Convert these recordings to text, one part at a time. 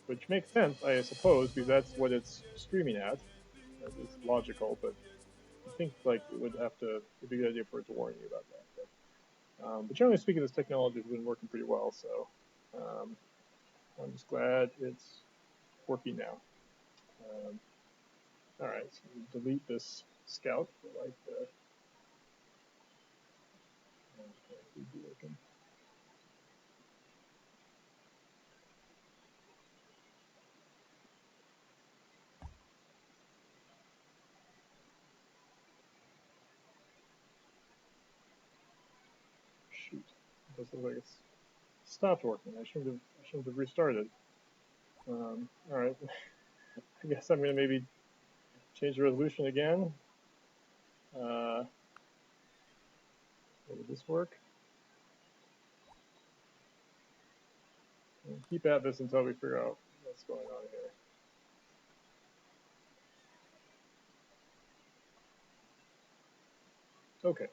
which makes sense, I suppose, because that's what it's streaming at. It's logical, but I think like it would have to. It'd be a good idea for it to warn you about that. But generally speaking, this technology has been working pretty well, so um, I'm just glad it's working now. Um, all right, so we delete this scout. Like the working. Shoot, it does look like it's stopped working. I shouldn't have restarted. All right, I guess I'm gonna maybe change the resolution again. Uh, Would this work? We'll keep at this until we figure out what's going on here. Okay,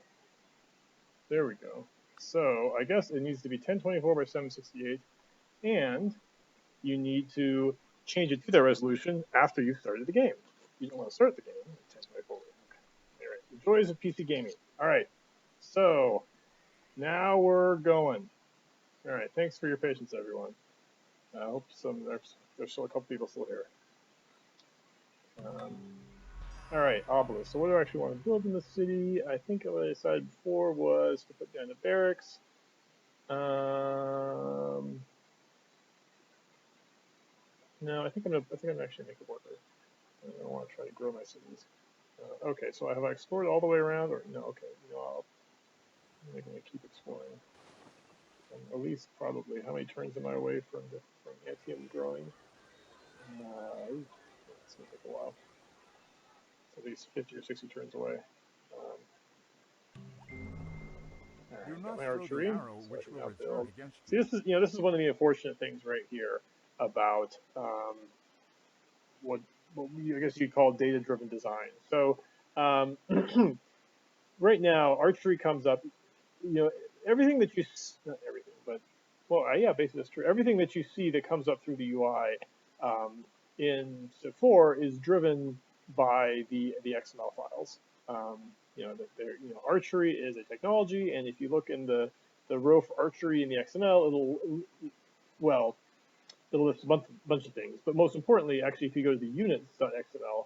there we go. So I guess it needs to be 1024 by 768, and you need to change it to that resolution after you've started the game. You don't want to start the game at 1024. Okay. All right. The joys of PC gaming. All right. So now we're going. All right. Thanks for your patience, everyone. I hope there's still a couple people still here. All right, obelisk. So what do I actually want to build in the city? I think what I decided before was to put down the barracks. No, I think I'm actually make a worker. I don't want to try to grow my cities. Okay, so have I explored all the way around, or no? Okay, I'm going to keep exploring. At least probably. How many turns am I away from Antium growing? It's going to take a while. It's at least 50 or 60 turns away. All Do right, got not my throw the archery, arrow so I which can will now return build. against See, you. this is one of the unfortunate things right here about what I guess you'd call data-driven design. So um, right now, archery comes up. Everything that you not everything, but well, yeah, basically that's true. Everything that you see that comes up through the UI in Civ 4 is driven by the XML files. Um, archery is a technology, and if you look in the row for archery in the XML, well, it'll list a bunch of things. But most importantly, actually, if you go to the units.xml,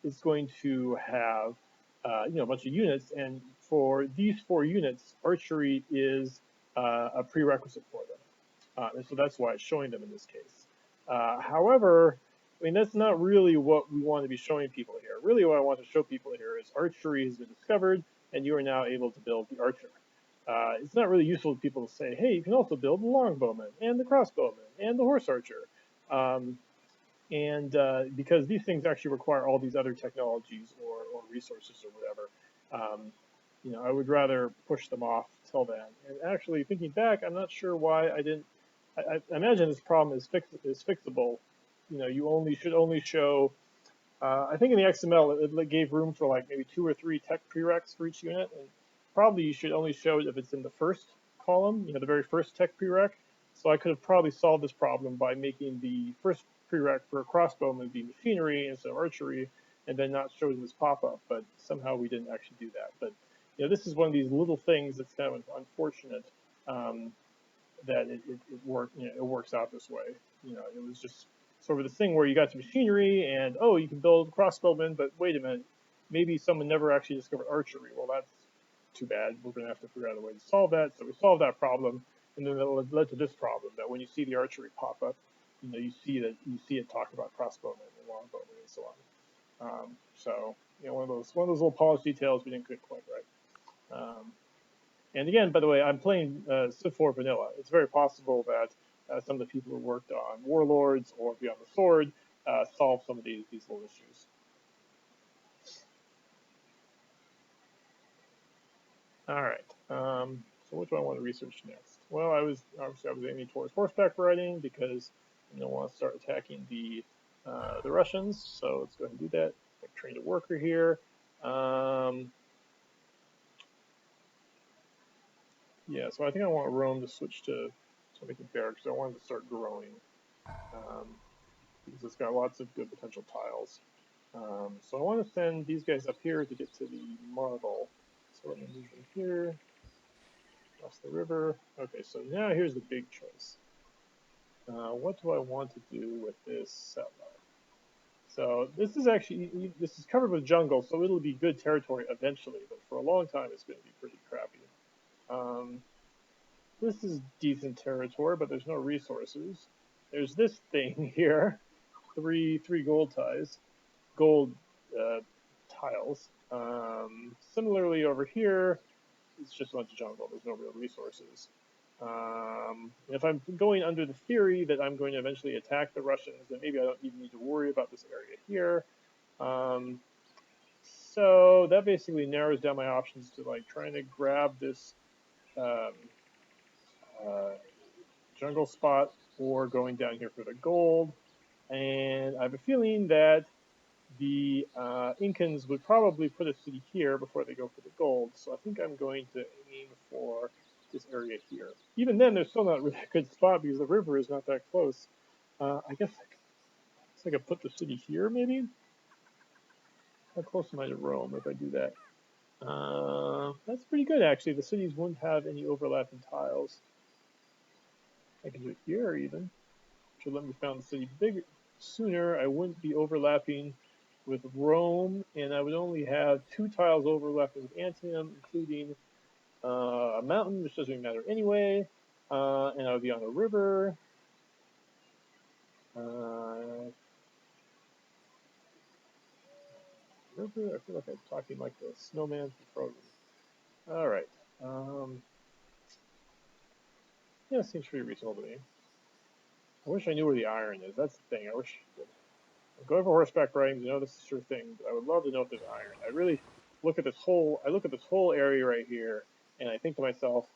it's going to have a bunch of units, and for these 4 units, archery is a prerequisite for them, and so that's why it's showing them in this case. However, I mean that's not really what we want to be showing people here. Really, what I want to show people here is archery has been discovered, and you are now able to build the archer. It's not really useful to people to say, hey, you can also build the longbowman and the crossbowman and the horse archer. Um, and because these things actually require all these other technologies or resources or whatever, I would rather push them off till then. And actually, thinking back, I'm not sure why I didn't. I imagine this problem is fixable. You should only show. I think in the XML it gave room for like maybe 2 or 3 tech prereqs for each unit, and probably you should only show it if it's in the first column, the very first tech prereq. So I could have probably solved this problem by making the first prereq for a crossbowman be machinery instead of archery, and then not showing this pop-up. But somehow we didn't actually do that. But this is one of these little things that's kind of unfortunate um, that it works out this way. It was just sort of this thing where you got to machinery and you can build crossbowmen, but wait a minute, maybe someone never actually discovered archery. Well, that's too bad. We're going to have to figure out a way to solve that. So we solved that problem, and then that led to this problem that when you see the archery pop up, you see it talk about crossbowmen and longbowmen and so on. One of those little polished details we didn't get quite right. And again, by the way, I'm playing Civ 4 vanilla. It's very possible that some of the people who worked on Warlords or Beyond the Sword solved some of these little issues. All right. So what do I want to research next? Well, I was aiming towards horseback riding because I want to start attacking the Russians. So let's go ahead and do that. I've trained a worker here. Yeah, so I think I want Rome to switch to making barracks. I wanted to start growing. because it's got lots of good potential tiles. So I want to send these guys up here to get to the marble. So let me move them here, across the river. Okay, so now here's the big choice. What do I want to do with this settler? So this is actually, this is covered with jungle, so it'll be good territory eventually, but for a long time it's going to be pretty crappy. This is decent territory, but there's no resources. There's this thing here, three gold uh, tiles. Similarly over here, it's just a bunch of jungle. There's no real resources. If I'm going under the theory that I'm going to eventually attack the Russians, then maybe I don't even need to worry about this area here. So that basically narrows down my options to like trying to grab this um, uh, jungle spot or going down here for the gold. And I have a feeling that the Incans would probably put a city here before they go for the gold. So I think I'm going to aim for this area here. Even then, there's still not really a good spot because the river is not that close. I guess I could put the city here, maybe? How close am I to Rome if I do that? That's pretty good, actually. The cities wouldn't have any overlapping tiles. I can do it here, even. Should let me found the city bigger sooner. I wouldn't be overlapping with Rome, and I would only have 2 tiles overlapping with Antium, including a mountain, which doesn't even matter anyway, and I would be on a river. River, I feel like I'm talking like the snowman from Frozen. All right. Yeah, seems pretty reasonable to me. I wish I knew where the iron is. That's the thing. I wish I'm going for horseback riding. You know, this is a sure thing. But I would love to know if there's iron. I really look at this whole. I look at this whole area right here, and I think to myself,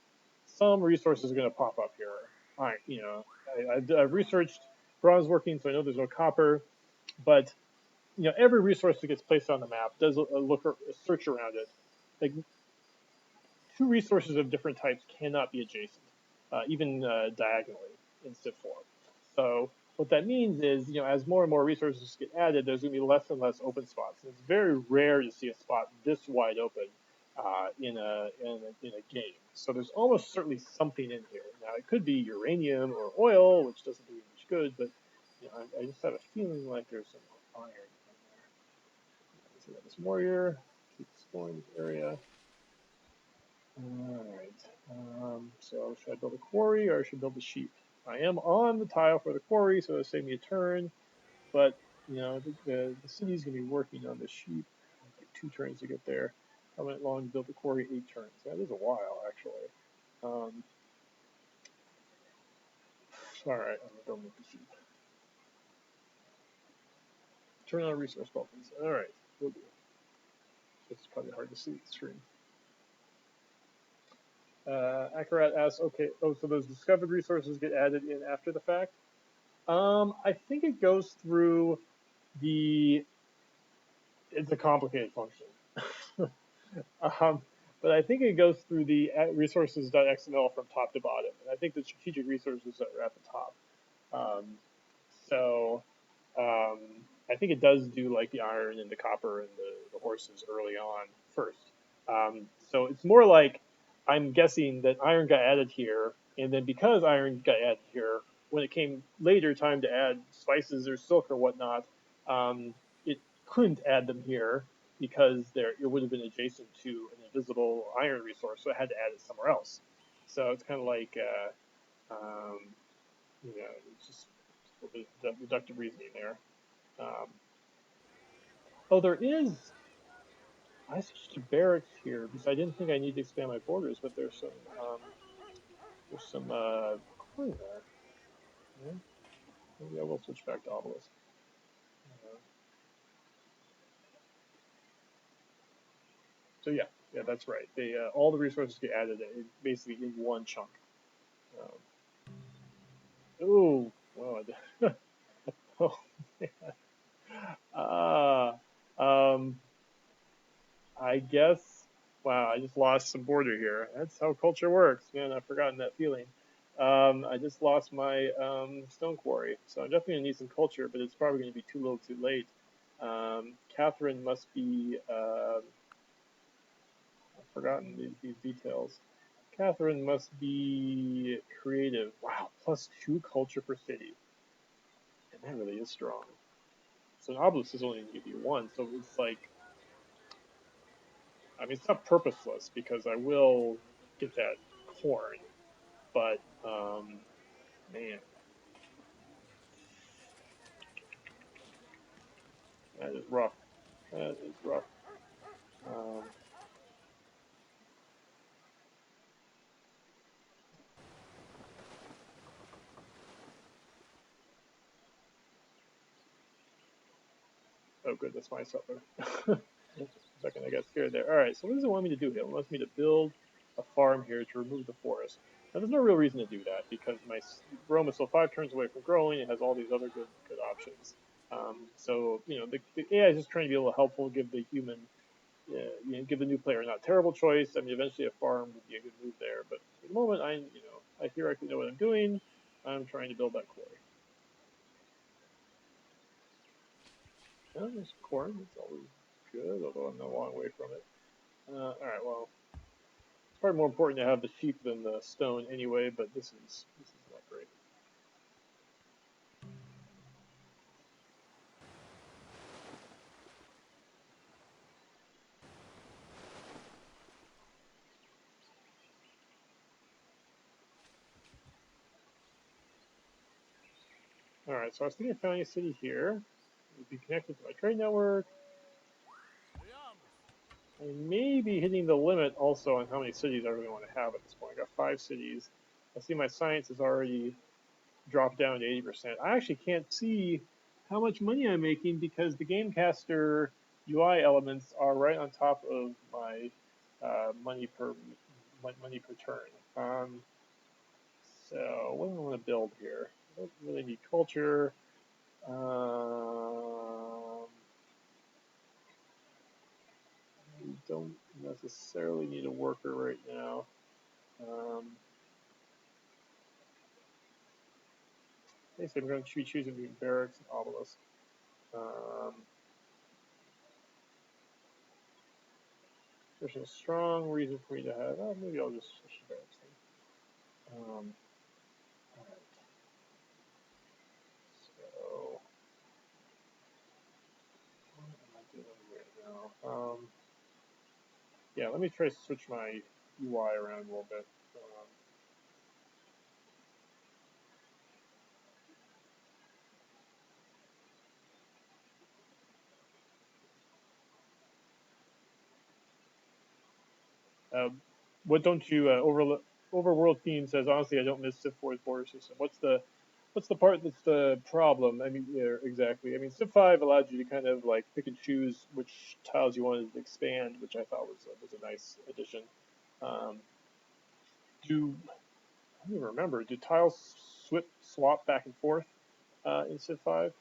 some resources are going to pop up here. Iron. You know, I've researched bronze working, so I know there's no copper. But you know, every resource that gets placed on the map does a search around it. Like 2 resources of different types cannot be adjacent, even diagonally in SIF form. So what that means is, you know, as more and more resources get added, there's going to be less and less open spots. And it's very rare to see a spot this wide open in a game. So there's almost certainly something in here. Now it could be uranium or oil, which doesn't do much good, but you know, I just have a feeling like there's some iron in there. So we got this warrior, keep exploring this area. All right. So should I build a quarry or should I build a sheep? I am on the tile for the quarry, so it'll save me a turn. But you know, the city's gonna be working on the sheep. Like 2 turns to get there. How long to build the quarry? 8 turns. That is a while, actually. Um, all right, I'm gonna build the sheep. Turn on resource buttons. All right, we'll do. It's probably hard to see the screen. Akarat asks, okay, oh, so those discovered resources get added in after the fact? I think it goes through the. It's a complicated function, um, but I think it goes through the resources.xml from top to bottom, and I think the strategic resources are at the top. Um, so um, I think it does do like the iron and the copper and the horses early on first. So it's more like I'm guessing that iron got added here, and then because iron got added here, when it came later time to add spices or silk or whatnot, it couldn't add them here because it would have been adjacent to an invisible iron resource, so it had to add it somewhere else. So it's kind of like you know, it's just a little bit of deductive reasoning there. Um, oh, there is. I switched to barracks here because I didn't think I need to expand my borders, but there's some corn there. Yeah, maybe I will switch back to obelisk. Uh, so yeah, that's right. They all the resources get added basically in one chunk. Um, oh, well, oh, uh, um, I guess. Wow, I just lost some border here. That's how culture works, man. I've forgotten that feeling. I just lost my stone quarry, so I'm definitely gonna need some culture, but it's probably gonna be too little, too late. Catherine must be. I've forgotten these details. Catherine must be creative. Wow, +2 culture per city, and that really is strong. So an obelisk is only going to give you one, so it's like, I mean, it's not purposeless because I will get that corn, but man, that is rough. That is rough. Um, oh, good, that's my settler. Second, I got scared there. All right, so what does it want me to do here? It wants me to build a farm here to remove the forest. Now, there's no real reason to do that because my Rome is still 5 turns away from growing. It has all these other good options. So the AI is just trying to be a little helpful, give the human, give the new player a not terrible choice. I mean, eventually a farm would be a good move there, but at the moment, I theoretically know what I'm doing. I'm trying to build that quarry. There's corn. It's always good, although I'm a long way from it. All right, well, it's probably more important to have the sheep than the stone anyway, but this is not great. All right, so I was thinking of founding a city here. It would be connected to my trade network. I may be hitting the limit also on how many cities I really want to have at this point. I got 5 cities. I see my science has already dropped down to 80%. I actually can't see how much money I'm making because the Gamecaster UI elements are right on top of my money per turn. So what do I want to build here? I don't really need culture. We don't necessarily need a worker right now. Basically, I'm going to be choosing between barracks and obelisk. There's a strong reason for me to have. Maybe I'll just switch to barracks then. All right. So what am I doing right now? Yeah, let me try to switch my UI around a little bit. What don't you Overworld Team says? Honestly, I don't miss Civ 4's border system. What's the part that's the problem? I mean, yeah, exactly. I mean, Civ 5 allowed you to kind of like pick and choose which tiles you wanted to expand, which I thought was a nice addition. Um, do I don't even remember? Do tiles swap back and forth in Civ 5?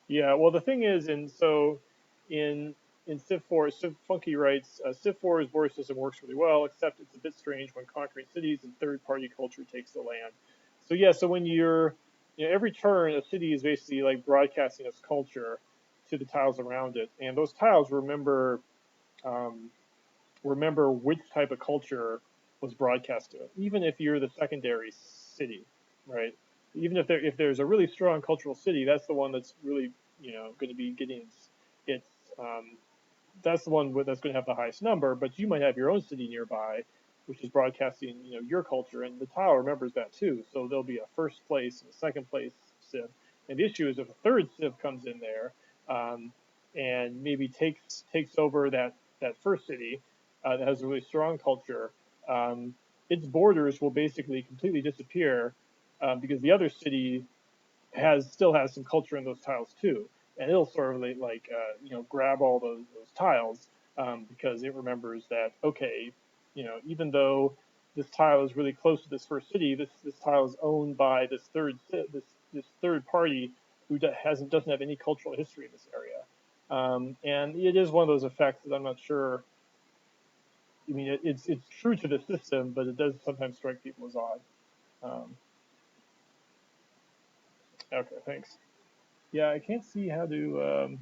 Yeah, well, the thing is, in in Civ 4, Civ Funky writes, Civ 4's border system works really well, except it's a bit strange when conquering cities and third-party culture takes the land. So yeah, so when every turn, a city is basically like broadcasting its culture to the tiles around it, and those tiles um, remember which type of culture was broadcast to it, even if you're the secondary city, right? Even if there's a really strong cultural city, that's the one that's really going to be getting its that's the one that's going to have the highest number. But you might have your own city nearby, which is broadcasting your culture, and the tile remembers that too. So there'll be a first place and a second place civ. And the issue is if a third civ comes in there and maybe takes over that first city that has a really strong culture, um, its borders will basically completely disappear because the other city still has some culture in those tiles too, and it'll sort of grab all those tiles because it remembers that okay, even though this tile is really close to this first city, this tile is owned by this third party who doesn't have any cultural history in this area. And it is one of those effects that I'm not sure. I mean, it's true to the system, but it does sometimes strike people as odd. Um, okay, thanks. Yeah, I can't see how to.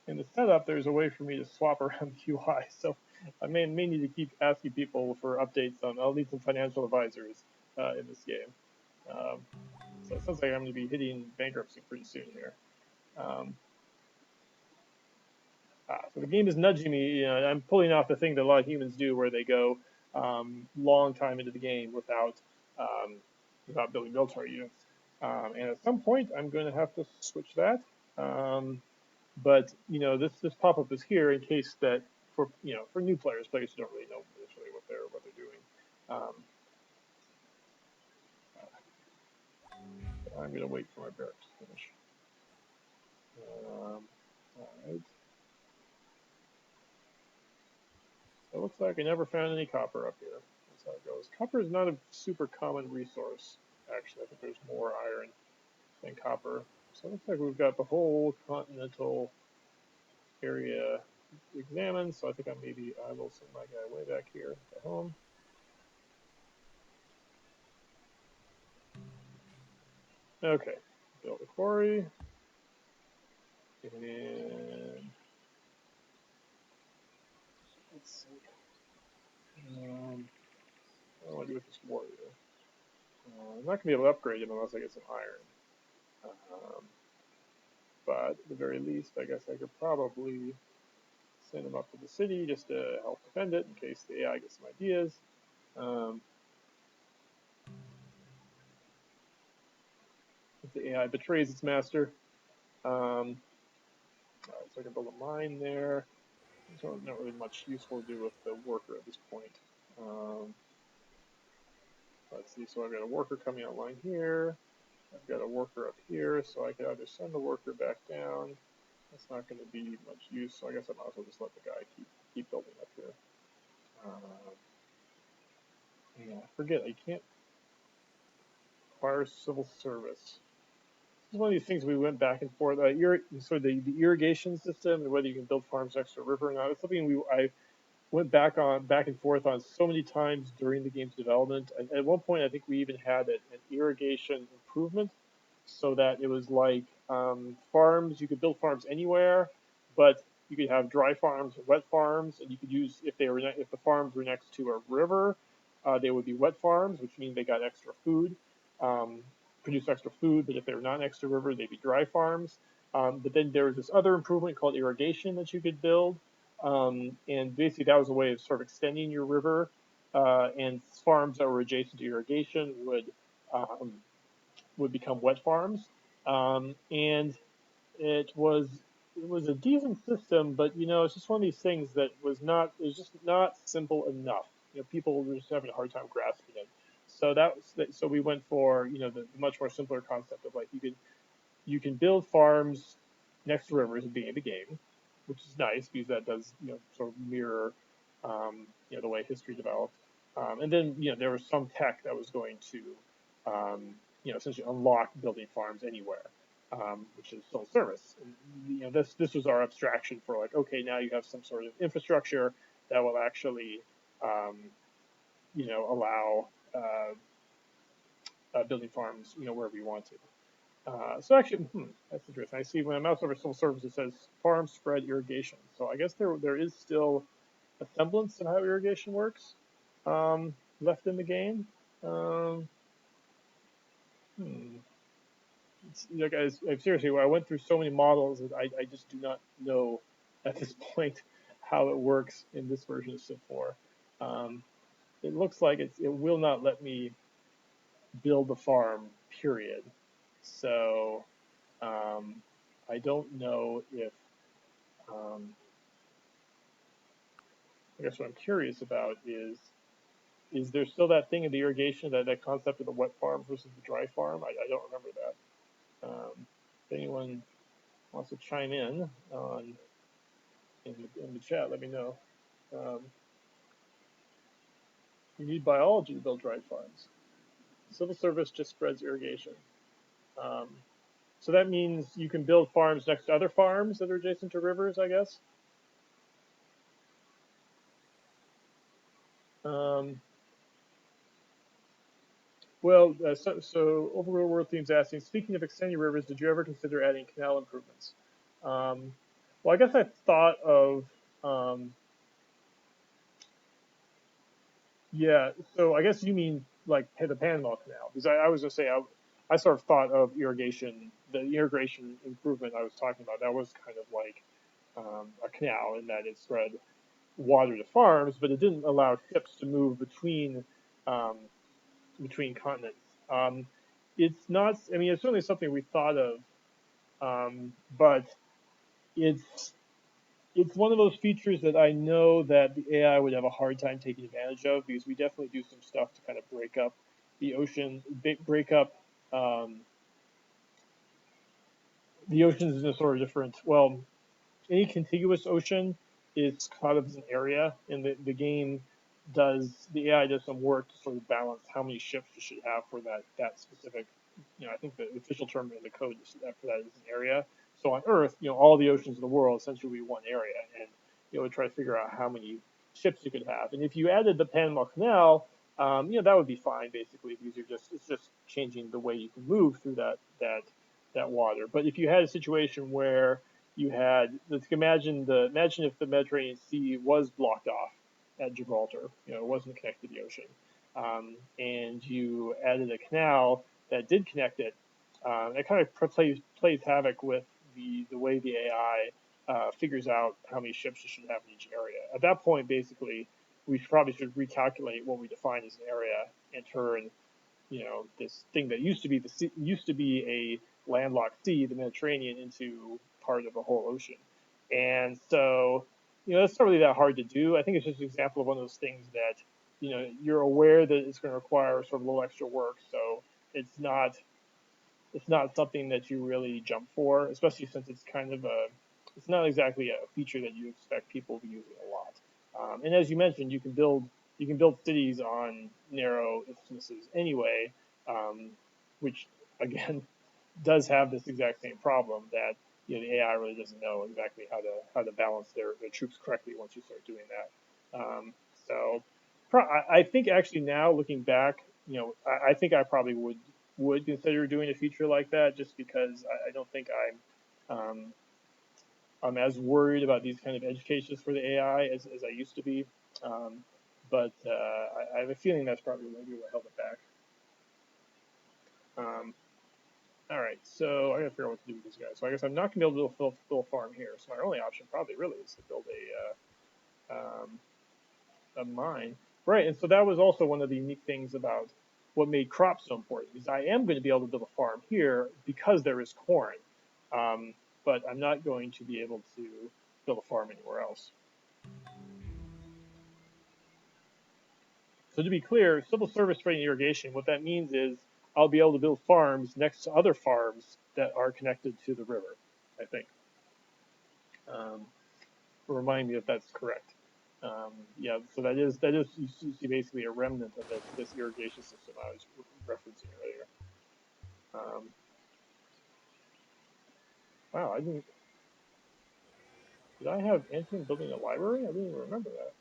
In the setup, there's a way for me to swap around the UI, so I may need to keep asking people for updates on. I'll need some financial advisors in this game. Um, so it sounds like I'm going to be hitting bankruptcy pretty soon here. Um, so the game is nudging me. You know, I'm pulling off the thing that a lot of humans do, where they go long time into the game um, without building military units. And at some point, I'm going to have to switch that. Um, but you know, this pop-up is here in case that for new players who don't really know initially what they're doing. Um, I'm going to wait for my barracks to finish. All right. So it looks like I never found any copper up here. That's how it goes. Copper is not a super common resource, actually. I think there's more iron than copper. So it looks like we've got the whole continental area examined. So I think I will send my guy way back here to home. Okay, build a quarry. And let's see. What do I do with this warrior? I'm not going to be able to upgrade him unless I get some iron. Um, but at the very least, I guess I could probably send him up to the city just to help defend it in case the AI gets some ideas. Um, if the AI betrays its master. All right, so I can build a mine there. There's not really much useful to do with the worker at this point. Let's see, so I've got a worker coming online here. I've got a worker up here, so I could either send the worker back down. That's not going to be much use, so I guess I might as well just let the guy keep building up here. Yeah, I forget, I can't acquire civil service. This is one of these things we went back and forth. The irrigation system and whether you can build farms next to a river or not. It's something I went back and forth on so many times during the game's development. At one point, I think we even had an irrigation improvement, so that it was like farms. You could build farms anywhere, but you could have dry farms and wet farms, and you could use if the farms were next to a river, they would be wet farms, which means they got extra food, um, produce extra food. But if they were not next to a river, they'd be dry farms. But then there was this other improvement called irrigation that you could build, and basically that was a way of sort of extending your river, and farms that were adjacent to irrigation would become wet farms, and it was a decent system, but it's just one of these things that was just not simple enough. People were just having a hard time grasping it. So we went for the much more simpler concept of like you can build farms next to rivers at the beginning of the game, which is nice because that does sort of mirror the way history developed. And then there was some tech that was going to essentially unlock building farms anywhere, which is still service. And, this was our abstraction for like, okay, now you have some sort of infrastructure that will actually um, allow building farms wherever you want to. So actually, that's interesting. I see when I mouse over civil service, it says farm spread irrigation. So I guess there is still a semblance of how irrigation works left in the game. Um, hmm. Guys, seriously, I went through so many models that I just do not know at this point how it works in this version of Civ 4. Um, it looks like it will not let me build a farm, period. So I don't know if I guess what I'm curious about is there still that thing in the irrigation, that concept of the wet farm versus the dry farm? I don't remember that. If anyone wants to chime in in the chat, let me know. Um, you need biology to build dry farms. Civil service just spreads irrigation. Um, So that means you can build farms next to other farms that are adjacent to rivers, I guess. Um, so Overworld World Theme's asking, speaking of extending rivers, did you ever consider adding canal improvements? Um, well, I guess I thought of, um, yeah, so I guess you mean like the Panama Canal, because I was gonna say I sort of thought of irrigation, the irrigation improvement I was talking about, that was kind of like a canal in that it spread water to farms, but it didn't allow ships to move um, between continents. It's not. I mean, it's certainly something we thought of, but it's it's one of those features that I know that the AI would have a hard time taking advantage of because we definitely do some stuff to kind of break up the ocean, break up the oceans in a sort of different. Well, any contiguous ocean is kind of an area, and the game the AI does some work to sort of balance how many ships you should have for that specific. I think the official term in the code for that is an area. So on Earth, all the oceans in the world essentially would be one area, and would try to figure out how many ships you could have. And if you added the Panama Canal, that would be fine basically because it's just changing the way you can move through that water. But if you had a situation where you had let's imagine if the Mediterranean Sea was blocked off at Gibraltar, it wasn't connected to the ocean, and you added a canal that did connect it. It kind of plays havoc with the way the AI figures out how many ships you should have in each area. At that point, basically, we probably should recalculate what we define as an area and turn this thing that used to be a landlocked sea, the Mediterranean, into part of a whole ocean. And so, that's not really that hard to do. I think it's just an example of one of those things that, you're aware that it's going to require sort of a little extra work. So it's not it's not something that you really jump for, especially since it's not exactly a feature that you expect people to be using a lot. And as you mentioned, you can build cities on narrow isthmuses anyway, um, which again does have this exact same problem that the AI really doesn't know exactly how to balance their troops correctly once you start doing that. So I think actually now looking back, I think I probably would consider doing a feature like that just because I don't think I'm as worried about these kind of edge cases for the AI as I used to be. Um, but I have a feeling that's probably maybe what held it back. Um, all right, so I gotta figure out what to do with these guys. So I guess I'm not gonna be able to build a farm here. So my only option probably really is to build a mine. Right, and so that was also one of the unique things about what made crops so important is I am going to be able to build a farm here because there is corn, um, but I'm not going to be able to build a farm anywhere else. So to be clear, civil service rate irrigation, what that means is I'll be able to build farms next to other farms that are connected to the river, I think. Um, remind me if that's correct. Yeah, so that is you see basically a remnant of this irrigation system I was referencing earlier. Um, wow, I didn't. Did I have Antium building a library? I didn't even remember that.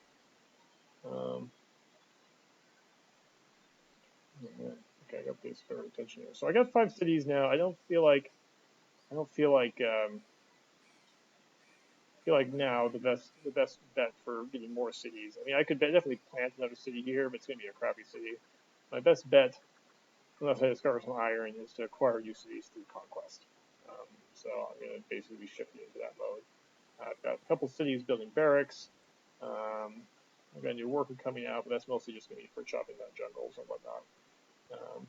Yeah, okay, I got this fair attention here. So I got 5 cities now. I don't feel like now the best bet for getting more cities. I mean, I could definitely plant another city here, but it's going to be a crappy city. My best bet, unless I discover some iron, is to acquire new cities through conquest. So I'm going to basically be shifting into that mode. I've got a couple cities building barracks. I've got a new worker coming out, but that's mostly just going to be for chopping down jungles and whatnot. Um,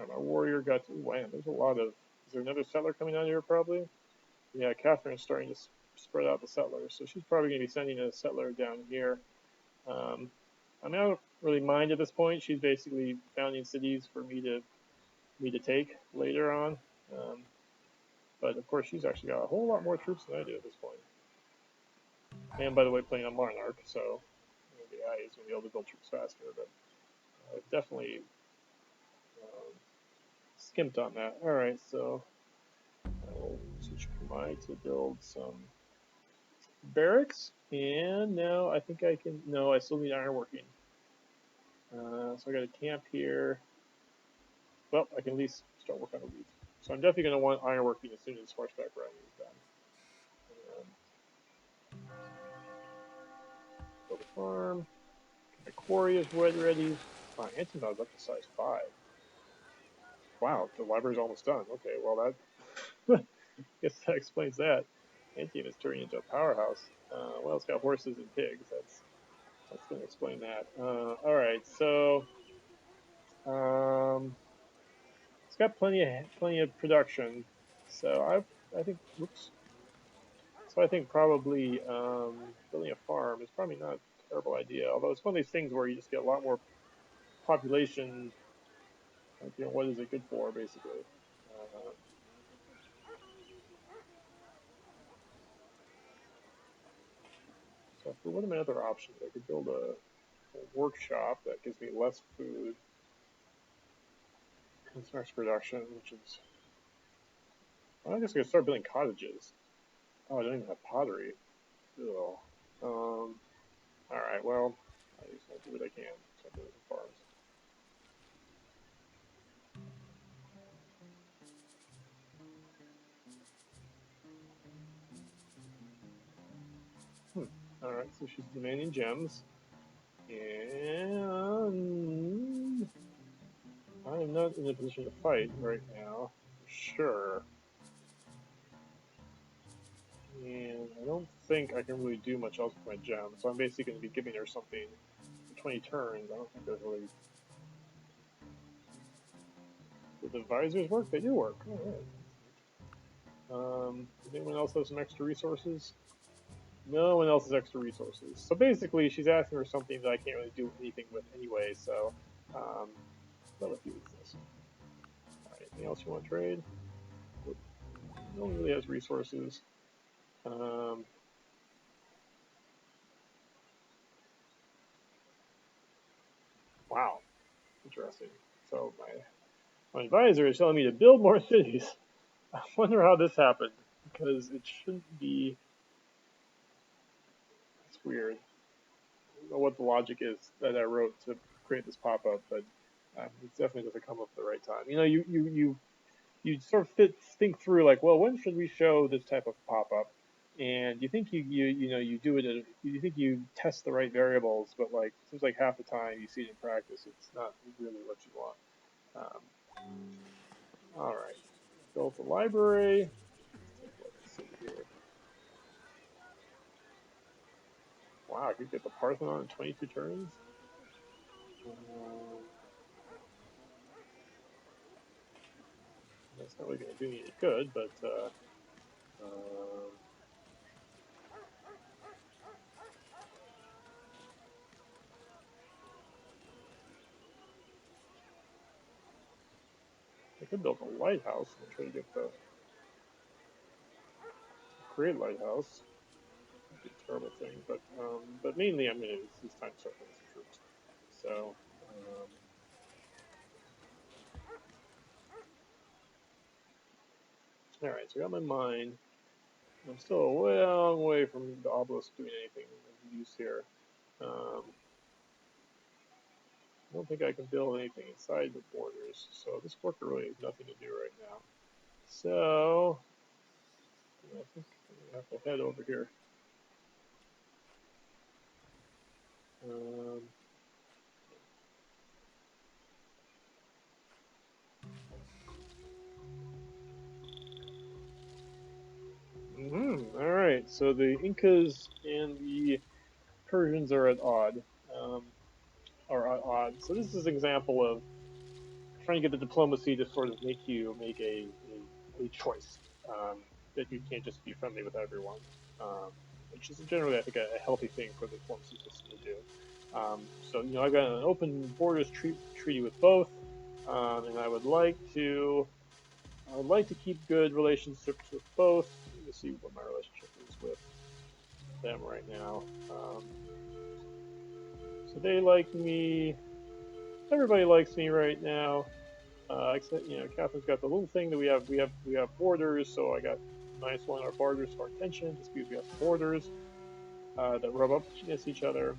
my warrior got to land. There's a lot of. Is there another settler coming out here? Probably. Yeah, Catherine's starting to spread out the settlers, so she's probably going to be sending a settler down here. Um, I mean, I don't really mind at this point. She's basically founding cities for me to take later on. Um, But of course, she's actually got a whole lot more troops than I do at this point. And by the way, playing on Monarch, so the AI is going to be able to build troops faster. But I've definitely skimped on that. All right, so I will switch Kamai to build some barracks. And now I think I can. No, I still need ironworking. So I got a camp here. Well, I can at least start working on the wheat. So I'm definitely going to want ironworking as soon as horseback riding is done. Build a farm. My quarry is ready. My antimatter is up to size 5. Wow, the library's almost done. Okay, well that I guess that explains that. Antium is turning into a powerhouse. Well, it's got horses and pigs. That's going to explain that. All right, so it's got plenty of production. So I think whoops. So I think probably building a farm is probably not a terrible idea. Although it's one of these things where you just get a lot more population. Like, what is it good for, basically? Uh, so what are my other options? I could build a workshop that gives me less food. Constructs production, which is. Well, I guess I could start building cottages. Oh, I don't even have pottery. Ugh. All right. Well, I just want to do what I can. Start building some farms. All right. So she's demanding gems, and I am not in a position to fight right now. For sure. And I don't think I can really do much else with my gems. So I'm basically going to be giving her something for 20 turns. I don't think there's really. Did the visors work? They do work. All right. Does anyone else have some extra resources? No one else has extra resources. So basically, she's asking for something that I can't really do anything with anyway. So, let us use this. All right. Anything else you want to trade? No one really has resources. Wow. Interesting. So my advisor is telling me to build more cities. I wonder how this happened because it shouldn't be. It's weird. I don't know what the logic is that I wrote to create this pop-up, but it definitely doesn't come up at the right time. You sort of think through like, well, when should we show this type of pop-up? And you think you do it. You think you test the right variables, but like it seems like half the time you see it in practice, it's not really what you want. Um, all right, built a library. Let's see here. Wow, I could get the Parthenon in 22 turns. Um, that's not really going to do me any good, but I could build a lighthouse and try to get the create lighthouse. That'd be a terrible thing, but mainly I'm going to it's time to start putting some troops. So all right, so I got my mine. I'm still a long way from the obelisk doing anything of use here. Um, I don't think I can build anything inside the borders, so this worker really has nothing to do right now. So I think I have to head over here. Um, All right, so the Incas and the Persians are at odd. Um, are at odds. So this is an example of trying to get the diplomacy to sort of make you make a choice that you can't just be friendly with everyone, which is generally, I think, a healthy thing for the diplomacy system to do. So, I've got an open borders treaty with both, and I would like to I would like to keep good relationships with both. Let me see what my relationship is with them right now. So they like me. Everybody likes me right now. Except Catherine's got the little thing that we have borders. So I got -1 our borders for attention just because we have some borders that rub up against each other.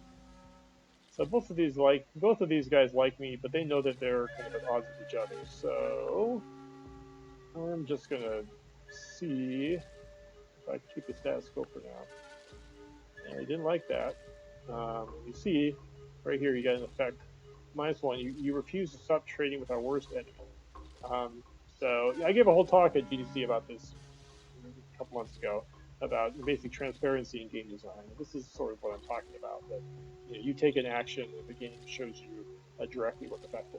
So both of these guys like me, but they know that they're kind of at odds with each other. So I'm just gonna see if I can keep the status quo for now. And I didn't like that. You see, right here, you got an effect. -1, you refuse to stop trading with our worst enemy. Um, so I gave a whole talk at GDC about this a couple months ago about basic transparency in game design. And this is sort of what I'm talking about. That you take an action and the game shows you directly what the effect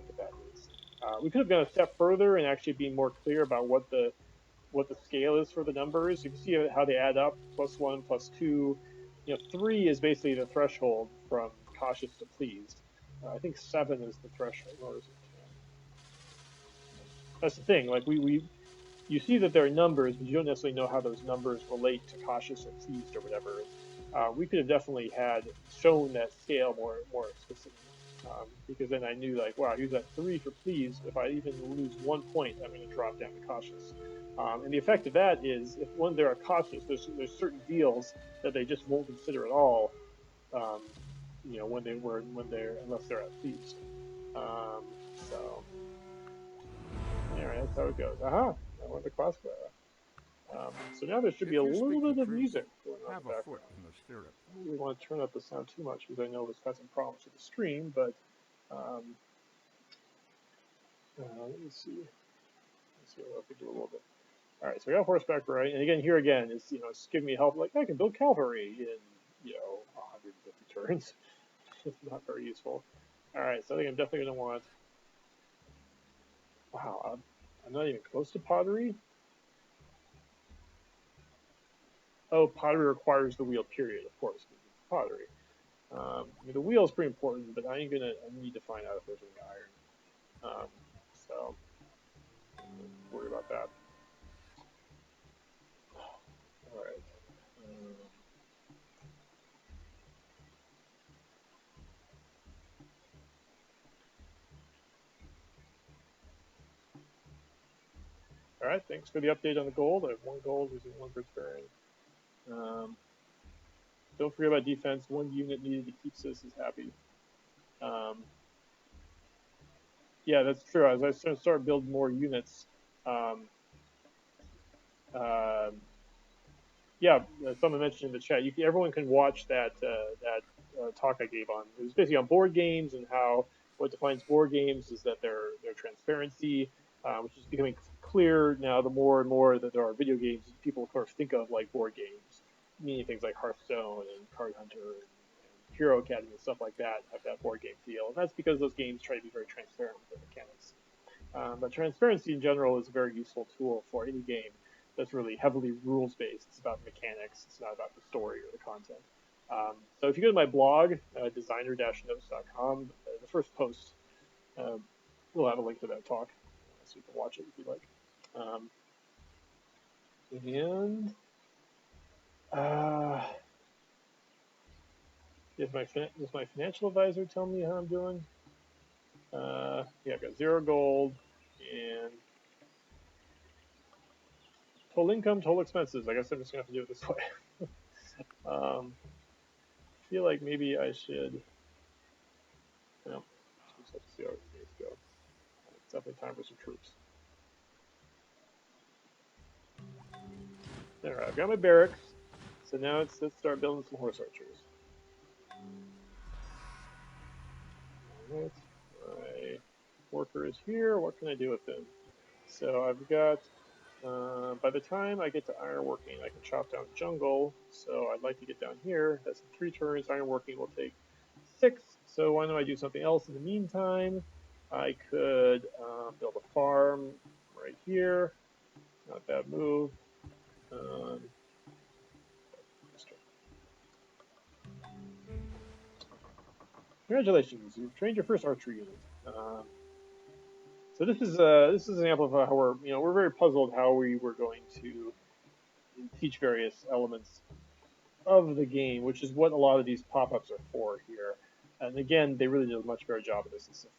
of that is. We could have gone a step further and actually be more clear about what the scale is for the numbers. You can see how they add up: +1, +2. 3 is basically the threshold from cautious to pleased. I think 7 is the threshold, or is it 10? That's the thing. Like you see that there are numbers, but you don't necessarily know how those numbers relate to cautious or pleased or whatever. We could have definitely had shown that scale more explicitly, because then I knew like, wow, here's that 3 for pleased. If I even lose 1 point, I'm going to drop down to cautious. And the effect of that is, if when they're cautious, there's certain deals that they just won't consider at all. Um, unless they're at pleased. So anyway, that's how it goes. Aha! I went to class for that. So now there should be If a you little speak the bit of truth, music going on in have the a foot background. in the stirrup. I don't really want to turn up the sound too much because I know it's got some problems with the stream, but um, let me see. Let's see what I can do a little bit. All right, so we got horseback riding, and again, here again, it's giving me help. Like I can build cavalry in 150 turns. It's not very useful. All right, so I think I'm definitely going to want. Wow, I'm not even close to pottery. Oh, pottery requires the wheel. Period. Of course, pottery. I mean, the wheel is pretty important, but I need to find out if there's any iron. So don't worry about that. All right. All right. Thanks for the update on the gold. I have 1 gold, losing 1 Persevering. Don't forget about defense. 1 unit needed to keep citizens happy. Yeah, that's true. As I start building more units, um, uh, yeah, someone mentioned in the chat. Everyone can watch that talk I gave on. It was basically on board games and how what defines board games is that their transparency, which is becoming clear now. The more and more that there are video games, people of course think of like board games, meaning things like Hearthstone and Card Hunter and Hero Academy and stuff like that have that board game feel. And that's because those games try to be very transparent with their mechanics. But transparency in general is a very useful tool for any game that's really heavily rules based. It's about mechanics. It's not about the story or the content. So if you go to my blog, designer-notes.com, the first post will have a link to that talk, so you can watch it if you like. And does my financial advisor tell me how I'm doing? Yeah, I've got 0 gold and total income, total expenses. I guess I'm just gonna have to do it this way. I feel like maybe I should. Just have to see how things go. It's definitely time for some troops. All right, I've got my barracks. So now let's start building some horse archers. All right, my worker is here. What can I do with him? So I've got. By the time I get to ironworking, I can chop down jungle. So I'd like to get down here. That's in 3 turns. Ironworking will take 6. So why don't I do something else in the meantime? I could build a farm right here. Not a bad move. Um, Congratulations, you've trained your first archery unit. So this is an example of how we're very puzzled how we were going to teach various elements of the game, which is what a lot of these pop-ups are for here. And again, they really did a much better job of this in Civ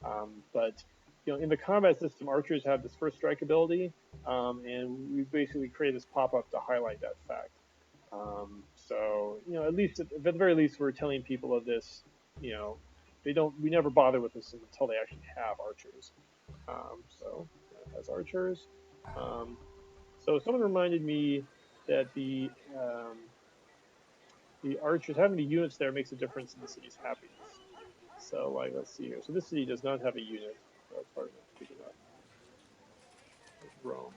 5. But in the combat system, archers have this first strike ability, and we basically created this pop-up to highlight that fact. So at least at the very least, we're telling people of this. We never bother with this until they actually have archers. So that has archers. So someone reminded me that the archers, how many units there makes a difference in the city's happiness. So like, let's see here. So this city does not have a unit. So that's probably not big enough. Rome.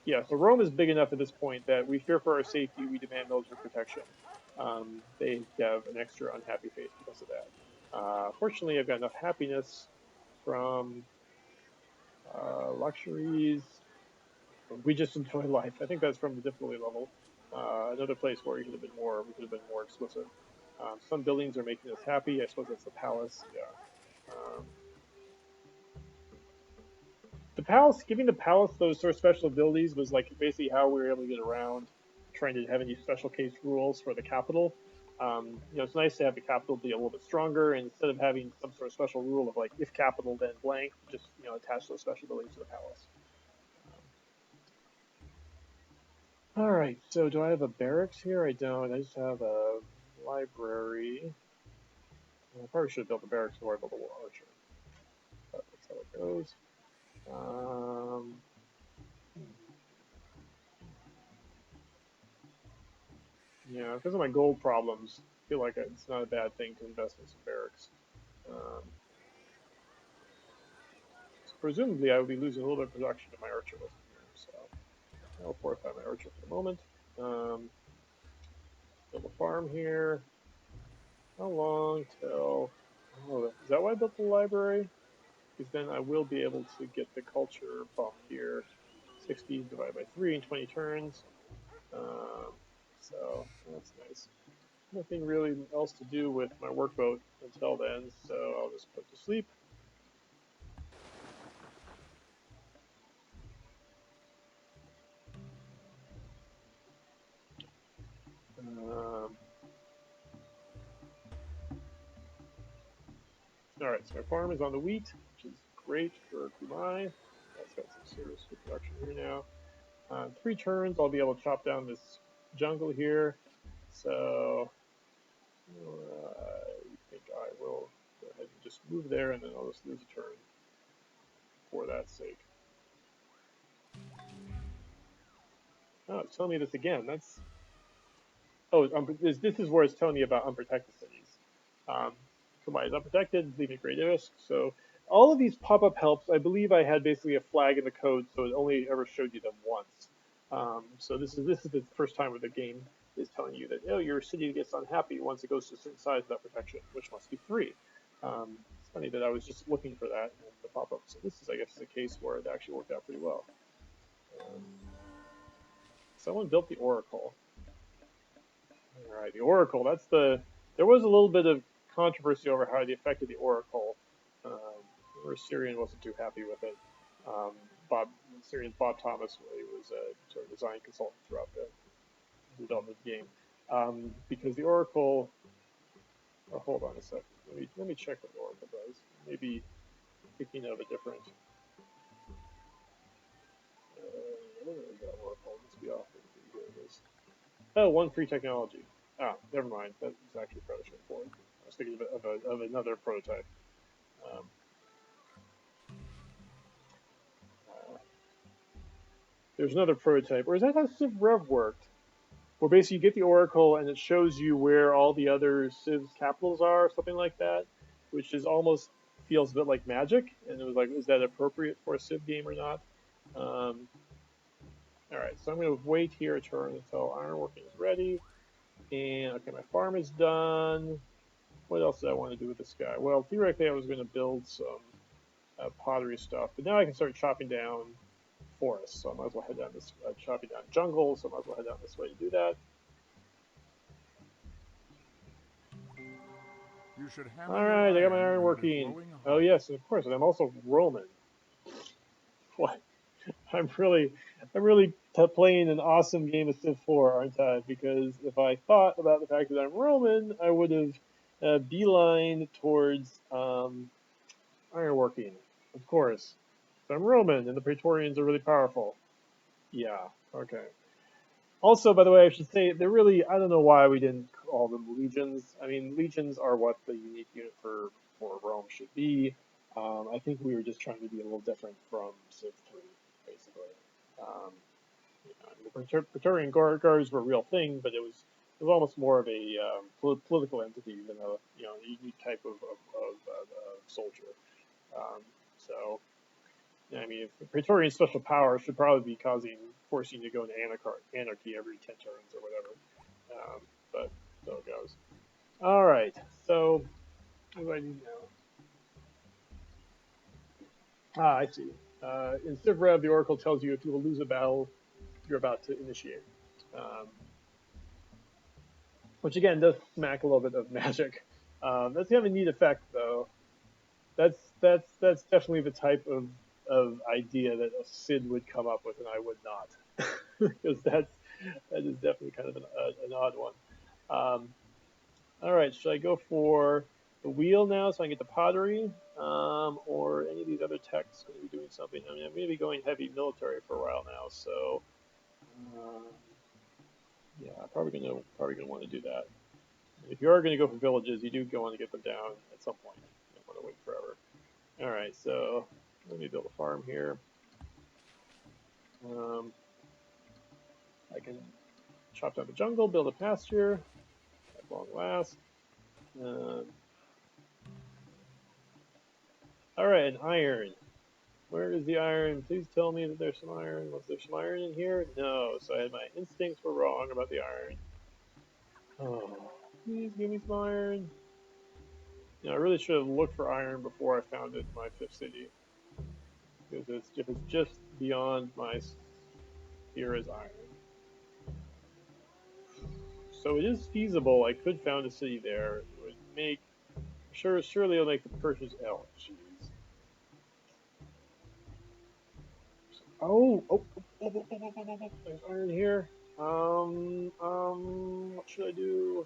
Yeah, so Rome is big enough at this point that we fear for our safety. We demand military protection. They have an extra unhappy face because of that. Fortunately, I've got enough happiness from luxuries. We just enjoy life. I think that's from the difficulty level. Another place where we could have been more explicit. Some buildings are making us happy. I suppose that's the palace. Yeah. The palace, giving the palace those sort of special abilities was like basically how we were able to get around trying to have any special case rules for the capital. It's nice to have the capital be a little bit stronger, and instead of having some sort of special rule of like if capital then blank, just attach those special abilities to the palace. All right, so do I have a barracks here? I don't. I just have a library. I probably should have built a barracks before I built a war archer. But that's how it goes. Yeah, because of my gold problems, I feel like it's not a bad thing to invest in some barracks. Um, so presumably, I would be losing a little bit of production if my archer wasn't here. So I'll fortify my archer for the moment. Build a farm here. How long till? Oh, is that why I built the library? Because then I will be able to get the culture bump here. 60 divided by 3 in 20 turns. So that's nice. Nothing really else to do with my workboat until then, so I'll just put to sleep. All right, so my farm is on the wheat, which is great for Kumai. That's got some serious production here now. 3 turns, I'll be able to chop down this jungle here. So I think I will go ahead and just move there, and then I'll just lose a turn for that sake. Oh, it's telling me this again. This is where it's telling me about unprotected cities. Kumai is unprotected, leaving great risk. So all of these pop-up helps, I believe I had basically a flag in the code, so it only ever showed you them once. So this is the first time where the game is telling you that your city gets unhappy once it goes to a certain size without protection, which must be 3. It's funny that I was just looking for that in the pop-up. So this is, I guess, a case where it actually worked out pretty well. Someone built the Oracle. All right, the Oracle. There was a little bit of controversy over how they affected the Oracle. Where Syrian wasn't too happy with it. Syrian's Bob Thomas, he was a sort of design consultant throughout the development of the game. Because the Oracle. Oh, hold on a second. Let me check what the Oracle does. Maybe thinking of a different. Where is that Oracle? Let's be off. Here it is. Oh, one free technology. Ah, never mind. That was actually fairly straightforward. I was thinking of another prototype. Um, there's another prototype, or is that how Civ Rev worked? Where basically you get the Oracle and it shows you where all the other Civ's capitals are, something like that, which is almost feels a bit like magic. And it was like, is that appropriate for a Civ game or not? All right, so I'm going to wait here a turn until ironworking is ready. And okay, my farm is done. What else did I want to do with this guy? Well, theoretically, I was going to build some pottery stuff, but now I can start chopping down forests. So I might as well head down this, chopping down jungle. So I might as well head down this way to do that. You should hammer All your right, I got my iron iron into the working. glowing Oh yes, and of course, and I'm also Roman. What? I'm really playing an awesome game of Civ 4, aren't I? Because if I thought about the fact that I'm Roman, I would have beeline towards ironworking, of course. So I'm Roman, and the Praetorians are really powerful. Yeah. Okay. Also, by the way, I should say they're really, I don't know why we didn't call them legions. I mean, legions are what the unique unit for Rome should be. I think we were just trying to be a little different from Civ 3, basically. Um, the Praetorian Guards were a real thing, but it was almost more of a political entity than a unique type of soldier. Um, so yeah, I mean, if Praetorian special power should probably be forcing you to go into anarchy every 10 turns or whatever. But so it goes. All right. So what do I do now? Ah, I see. In Civ Rev, the Oracle tells you if you will lose a battle, you're about to initiate. Um, which again does smack a little bit of magic. That's kind of a neat effect, though. That's definitely the type of idea that a Sid would come up with, and I would not, because that is definitely kind of an odd one. Um, all right, should I go for the wheel now so I can get the pottery, or any of these other techs going to be doing something? I mean, I'm going to be going heavy military for a while now, so yeah, probably gonna want to do that. If you are going to go for villages, you do want to get them down at some point. You don't want to wait forever. All right, so let me build a farm here. Um, I can chop down the jungle, build a pasture at long last. Um, all right, an iron. Where is the iron? Please tell me that there's some iron. Was there some iron in here? No, so my instincts were wrong about the iron. Oh, please give me some iron. I really should have looked for iron before I founded my fifth city. Because if it's just beyond my sphere as iron. So it is feasible. I could found a city there. It would make surely it'll make the Persians. Oh, jeez. There's iron here. What should I do?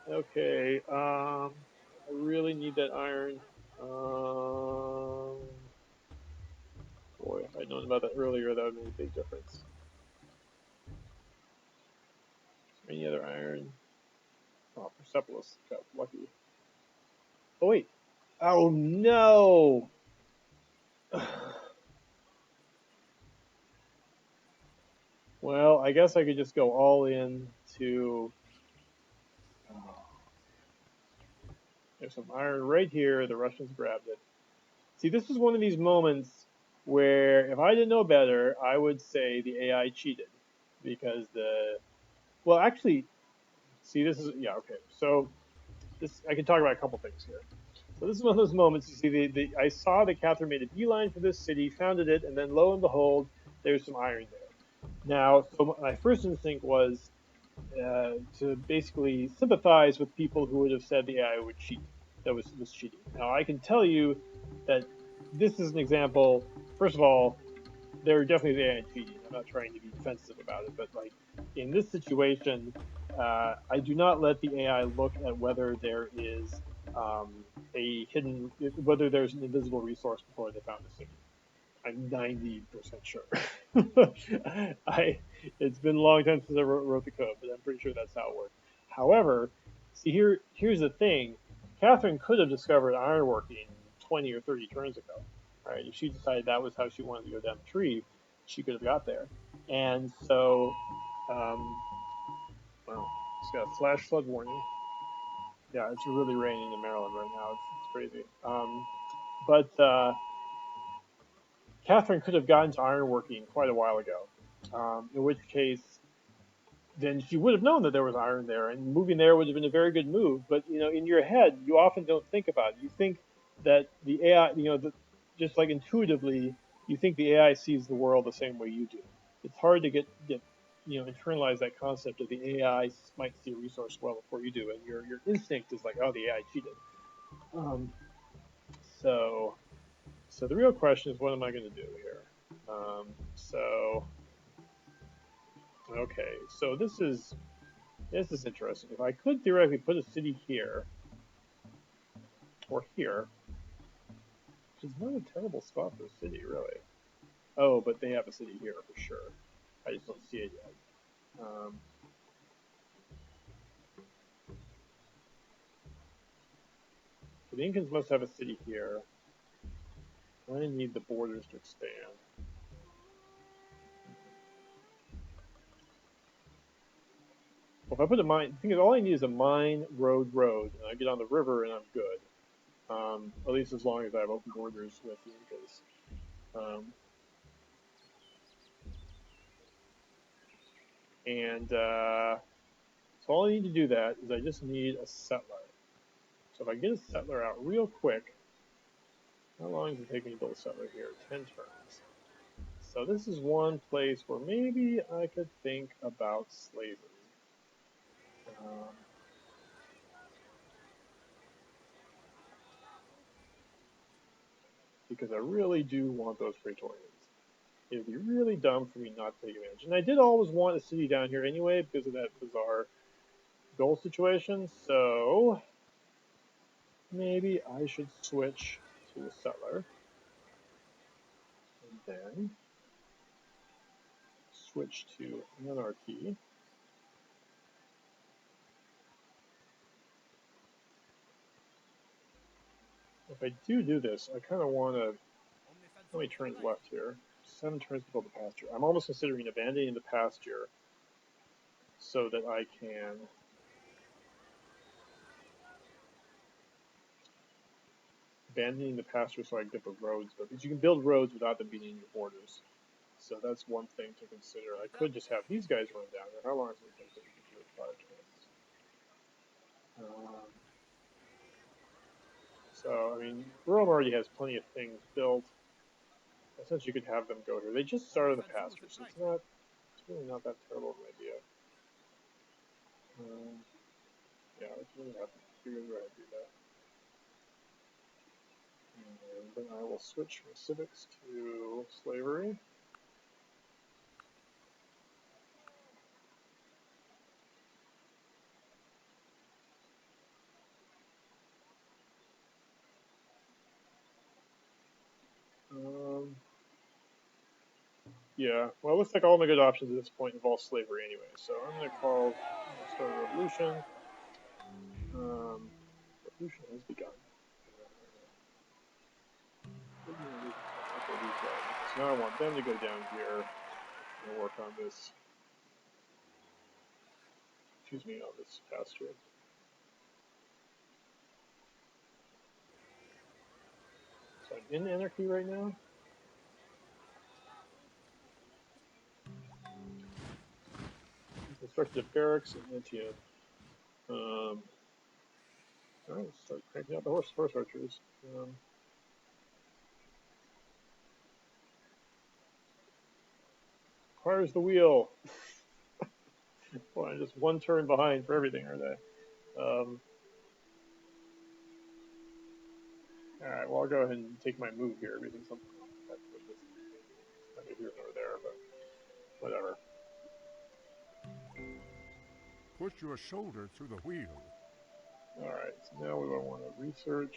Okay. I really need that iron. Boy, if I'd known about that earlier, that would make a big difference. Is there any other iron? Oh, Persepolis got lucky. Oh wait. Oh no. Well, I guess I could just go all in to. Oh, there's some iron right here. The Russians grabbed it. See, this is one of these moments where if I didn't know better, I would say the AI cheated because well, actually, see, this is yeah, okay. So this I can talk about a couple things here. So this is one of those moments. You see, I saw that Catherine made a beeline for this city, founded it, and then lo and behold, there's some iron there. Now, so my first instinct was to basically sympathize with people who would have said the AI would cheat, that was cheating. Now, I can tell you that this is an example. First of all, they're definitely the AI cheating. I'm not trying to be defensive about it, but like in this situation, I do not let the AI look at whether there is whether there's an invisible resource before they found the city. I'm 90% sure. It's been a long time since I wrote the code, but I'm pretty sure that's how it works. However, see here's the thing. Catherine could have discovered ironworking 20 or 30 turns ago, right? If she decided that was how she wanted to go down the tree, she could have got there. And so, um, well, it's got a flash flood warning. Yeah, it's really raining in Maryland right now. It's crazy. But Catherine could have gotten to ironworking quite a while ago, in which case then she would have known that there was iron there, and moving there would have been a very good move. But in your head, you often don't think about it. You think that the AI, just like intuitively, you think the AI sees the world the same way you do. It's hard to get internalize that concept that the AI might see a resource well before you do, and your instinct is like, oh, the AI cheated. Um, So the real question is, what am I going to do here? Okay, so this is interesting. If I could theoretically put a city here or here, which is not a terrible spot for a city, really. Oh, but they have a city here for sure. I just don't see it yet. So the Incans must have a city here. I need the borders to expand. Well, if I put a mine, the thing is, all I need is a mine, road, and I get on the river and I'm good. At least as long as I have open borders with the Incas. So all I need to do that is I just need a settler. So if I get a settler out real quick, how long does it take me to build a settler here? 10 turns. So this is one place where maybe I could think about slavery. Because I really do want those Praetorians. It would be really dumb for me not to take advantage. And I did always want a city down here anyway because of that bizarre goal situation. So maybe I should switch to a settler. And then switch to anarchy. If I do this, I kind of want to. How many turns left here? 7 turns to build the pasture. I'm almost considering abandoning the pasture so that I can so I can get the roads, but because you can build roads without them being in your borders. So that's one thing to consider. I could just have these guys run down there. How long does it take to do it? 5 turns. So, I mean, Rome already has plenty of things built. Essentially, you could have them go here. They just started the pasture, so it's really not that terrible of an idea. Yeah, it's really have to figure out how to do that. And then I will switch from civics to slavery. Yeah, well, it looks like all my good options at this point involve slavery anyway, so I'm going to start a revolution. Revolution has begun. So now I want them to go down here and work on this. Excuse me, on this pasture. So I'm in anarchy right now. Constructed barracks in Antioch. Alright, let's start cranking out the horse archers. Requires the wheel. Boy, I'm just one turn behind for everything, are they? Alright, well, I'll go ahead and take my move here. Everything's something neither here nor there, but whatever. Push your shoulder through the wheel. Alright, so now we want to research.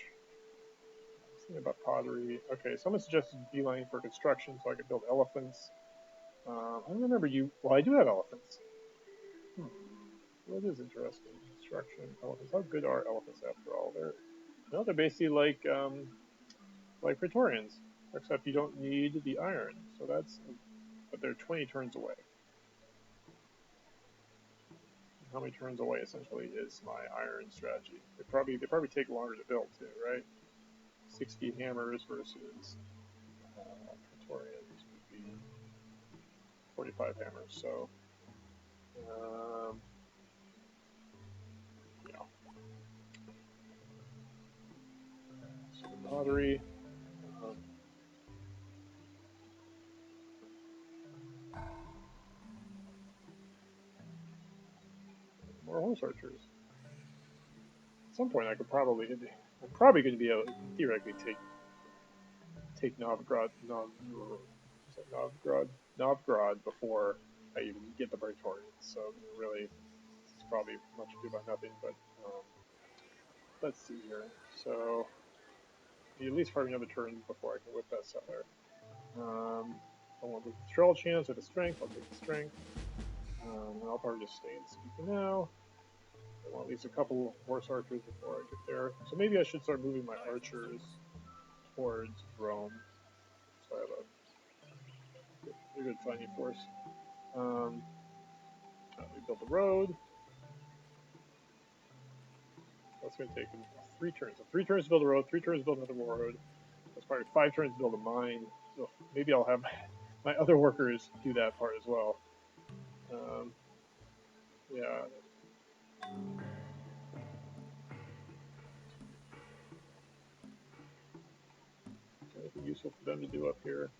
Something about pottery. Okay, someone suggested beeline for construction so I could build elephants. I don't remember you. Well, I do have elephants. Well, that is interesting. Construction elephants. How good are elephants after all? They're basically like Praetorians, except you don't need the iron. So but they're 20 turns away. How many turns away essentially is my iron strategy? They probably take longer to build too, right? 60 hammers versus Praetorians would be 45 hammers. So yeah. So the pottery. More horse archers. At some point, I'm probably going to be able to theoretically take take Novgorod before I even get the Praetorians. So really, it's probably much ado about nothing. But let's see here. So at least for another turn before I can whip that settler. I want the control chance or the strength. I'll take the strength. I'll probably just stay in speed for now. I want at least a couple horse archers before I get there. So maybe I should start moving my archers towards Rome. So I have a good fighting force. We build the road. That's going to take 3 turns. So 3 turns to build a road, 3 turns to build another road. That's probably 5 turns to build a mine. So maybe I'll have my other workers do that part as well. Yeah. Anything useful for them to do up here?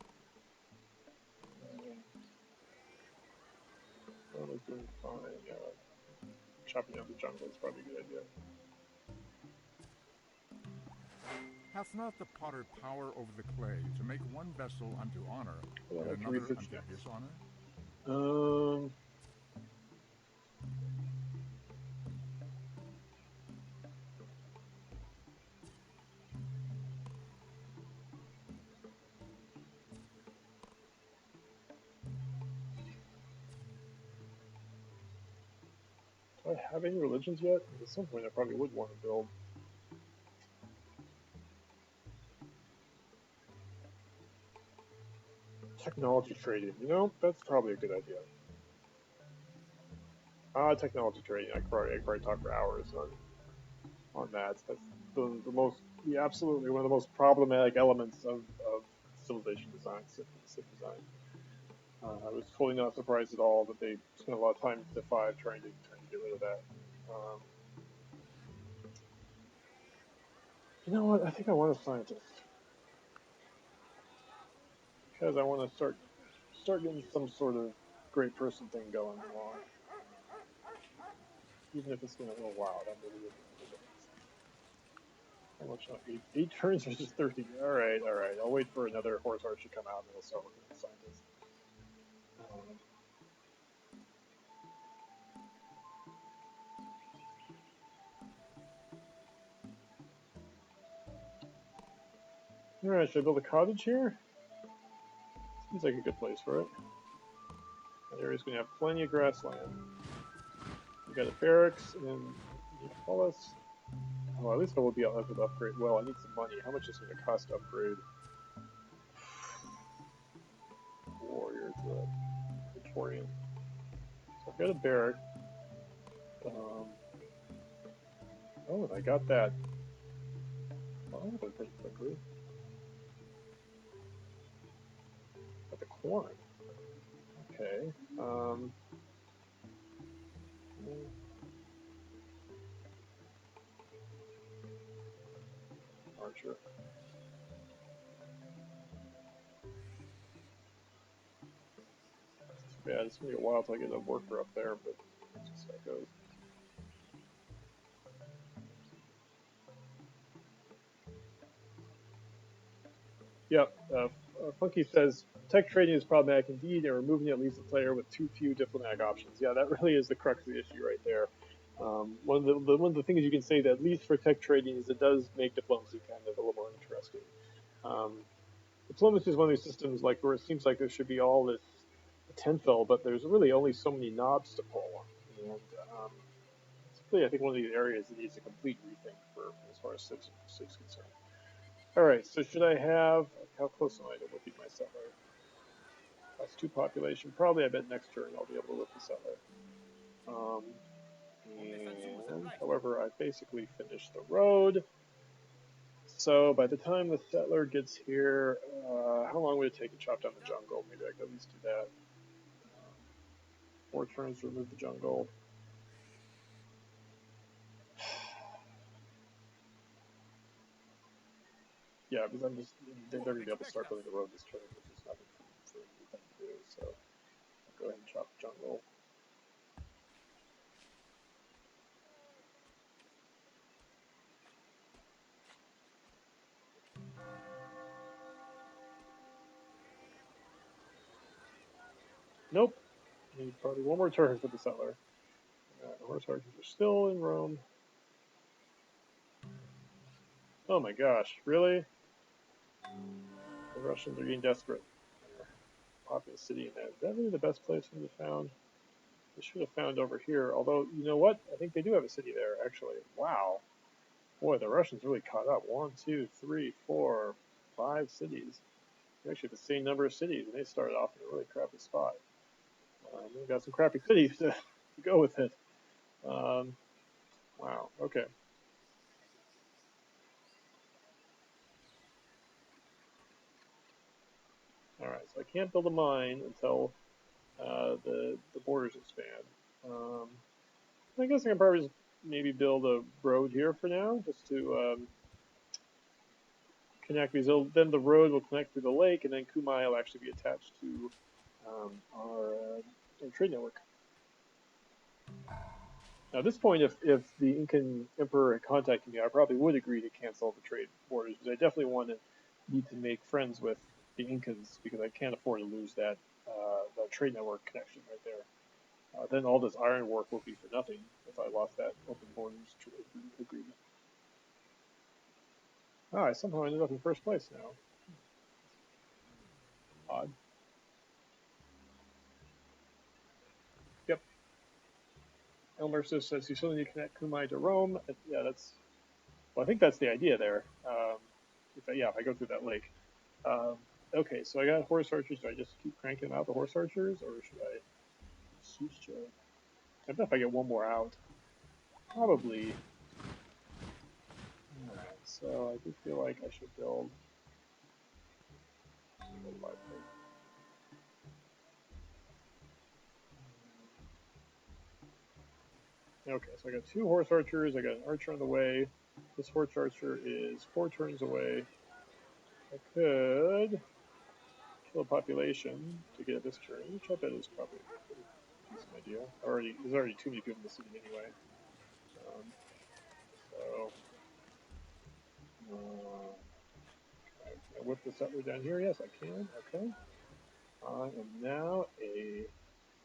One is doing fine. Yeah. Chopping down the jungle is probably a good idea. Hath not the potter power over the clay to make one vessel unto honor Well, and another unto dishonor? Do I have any religions yet? At some point I probably would want to build. Technology trading, that's probably a good idea. Technology trading, I could probably talk for hours on that. That's absolutely one of the most problematic elements of civilization design, civ design. I was totally not surprised at all that they spent a lot of time in Civ 5 trying to get rid of that. You know what? I think I want a scientist because I want to start getting some sort of great person thing going along, even if it's going to go wild. I'm really looking for the how much? 8 turns versus 13. All right. I'll wait for another horse archer to come out and then we'll start looking at the scientist. All right, should I build a cottage here? Seems like a good place for it. That area's going to have plenty of grassland. We got a barracks in Neapolis. Oh, at least I will be able to upgrade. Well, I need some money. How much is it going to cost to upgrade? Warrior to a Victorian. So I've got a barrack. Oh, I got that. Oh, pretty quickly. Got the corn. Okay. Archer. Yeah, it's gonna be a while till I get a worker up there, but that's just how it goes. Yep. Funky says tech trading is problematic indeed, and removing it leaves the player with too few diplomatic options. Yeah, that really is the crux of the issue right there. One of the things you can say that at least for tech trading is it does make diplomacy kind of a little more interesting. Diplomacy is one of these systems like where it seems like there should be all this potential, but there's really only so many knobs to pull, and it's really I think one of these areas that needs a complete rethink for as far as Civ's concerned. All right, so should I have, how close am I to whipping my settler? That's 2 population. Probably, I bet next turn I'll be able to whip the settler. And, however, I basically finished the road. So by the time the settler gets here, how long would it take to chop down the jungle? Maybe I could at least do that. 4 turns to remove the jungle. Yeah, because they're going to be able to start building the road this turn, which is nothing for them to do. So I'll go ahead and chop the jungle. Nope. Need probably one more turn for the settler. The horse archers are still in Rome. Oh my gosh, really? The Russians are getting desperate. Populous city in that. Is that really the best place for them to found? They should have found over here. Although, you know what? I think they do have a city there, actually. Wow. Boy, the Russians really caught up. 1, 2, 3, 4, 5 cities. They're actually the same number of cities, and they started off in a really crappy spot. They've got some crappy cities to go with it. Wow. Okay. All right. So I can't build a mine until the borders expand. I guess I can probably just maybe build a road here for now, just to connect these. Then the road will connect through the lake, and then Kumai will actually be attached to our trade network. Now, at this point, if the Incan Emperor had contacted me, I probably would agree to cancel the trade borders, because I definitely need to make friends with the Incans, because I can't afford to lose that trade network connection right there. Then all this iron work will be for nothing if I lost that open borders agreement. I somehow ended up in first place now. Odd. Yep. Elmer says you still need to connect Kumai to Rome. Yeah, I think that's the idea there. If I go through that lake. Okay, so I got horse archers. Do I just keep cranking out the horse archers, or should I siege trade? I bet if I get one more out, probably. Alright, so I do feel like I should build. Okay, so I got 2 horse archers. I got an archer on the way. This horse archer is 4 turns away. I could kill a population to get this turn, which I bet is probably a decent idea. There's already too many people in the city anyway. So, can I whip the settler down here? Yes, I can. Okay. I am now a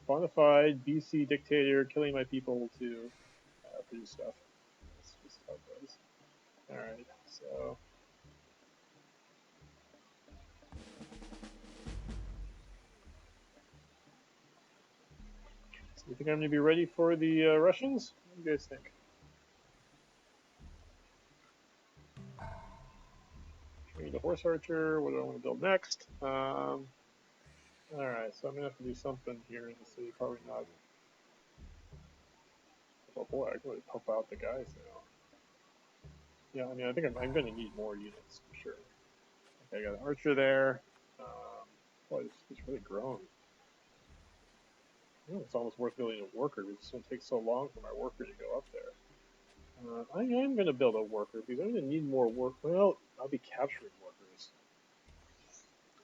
bona fide BC dictator, killing my people to produce stuff. That's just how it goes. Alright, so. So you think I'm going to be ready for the Russians? What do you guys think? I need a horse archer. What do I want to build next? Alright, so I'm going to have to do something here in the city. Probably not. Oh boy, I can really pump out the guys now. Yeah, I mean, I think I'm going to need more units for sure. Okay, I got an archer there. Boy, it's really grown. It's almost worth building a worker because it's going to take so long for my worker to go up there. I am going to build a worker because I'm going to need more work. Well, I'll be capturing workers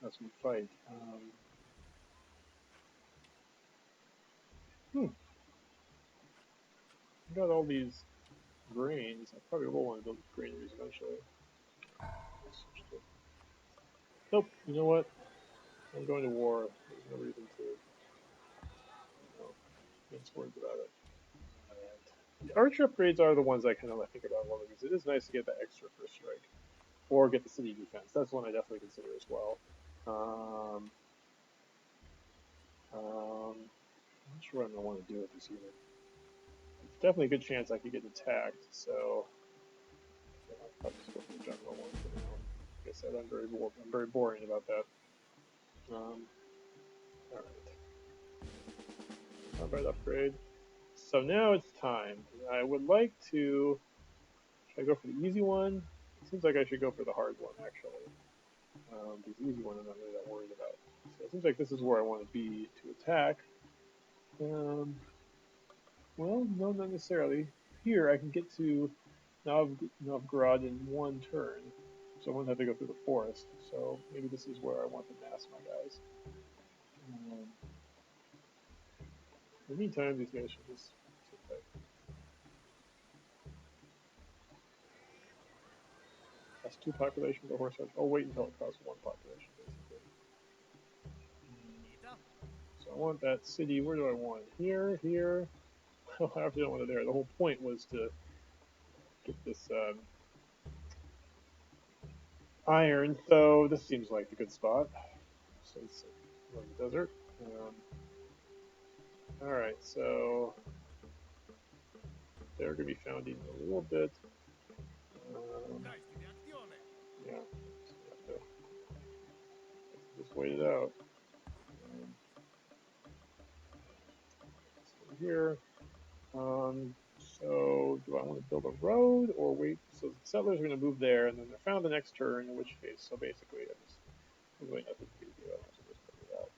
as we fight. I got all these grains. I probably will want to build granaries eventually. Nope. You know what? I'm going to war. There's no reason to mince words about it. Right. The archer upgrades are the ones I kind of think about more because it is nice to get that extra first strike or get the city defense. That's one I definitely consider as well. I'm not sure what I'm going to want to do with this unit. It's definitely a good chance I could get attacked, so I'll probably just go for the general one for now. Like I said, I'm very boring about that. Alright. Combat upgrade. So now it's time. I would like to. Should I go for the easy one? It seems like I should go for the hard one, actually. The easy one I'm not really that worried about. So it seems like this is where I want to be to attack. Well, no, not necessarily. Here I can get to Novgorod in one turn, so I won't have to go through the forest. So maybe this is where I want to mass my guys. In the meantime, these guys should just sit tight. Costs 2 population for the horse archer. I'll wait until it costs 1 population, basically. So I want that city. Where do I want it? Here, here. Oh, I actually don't want it there. The whole point was to get this iron. So this seems like a good spot. So it's like the desert. All right, so they're going to be found in a little bit. Yeah, so have to just wait it out. So here. So do I want to build a road or wait? So the settlers are going to move there, and then they're found the next turn. In which case, so basically, I just there's really nothing for me to do. I have to just build it out.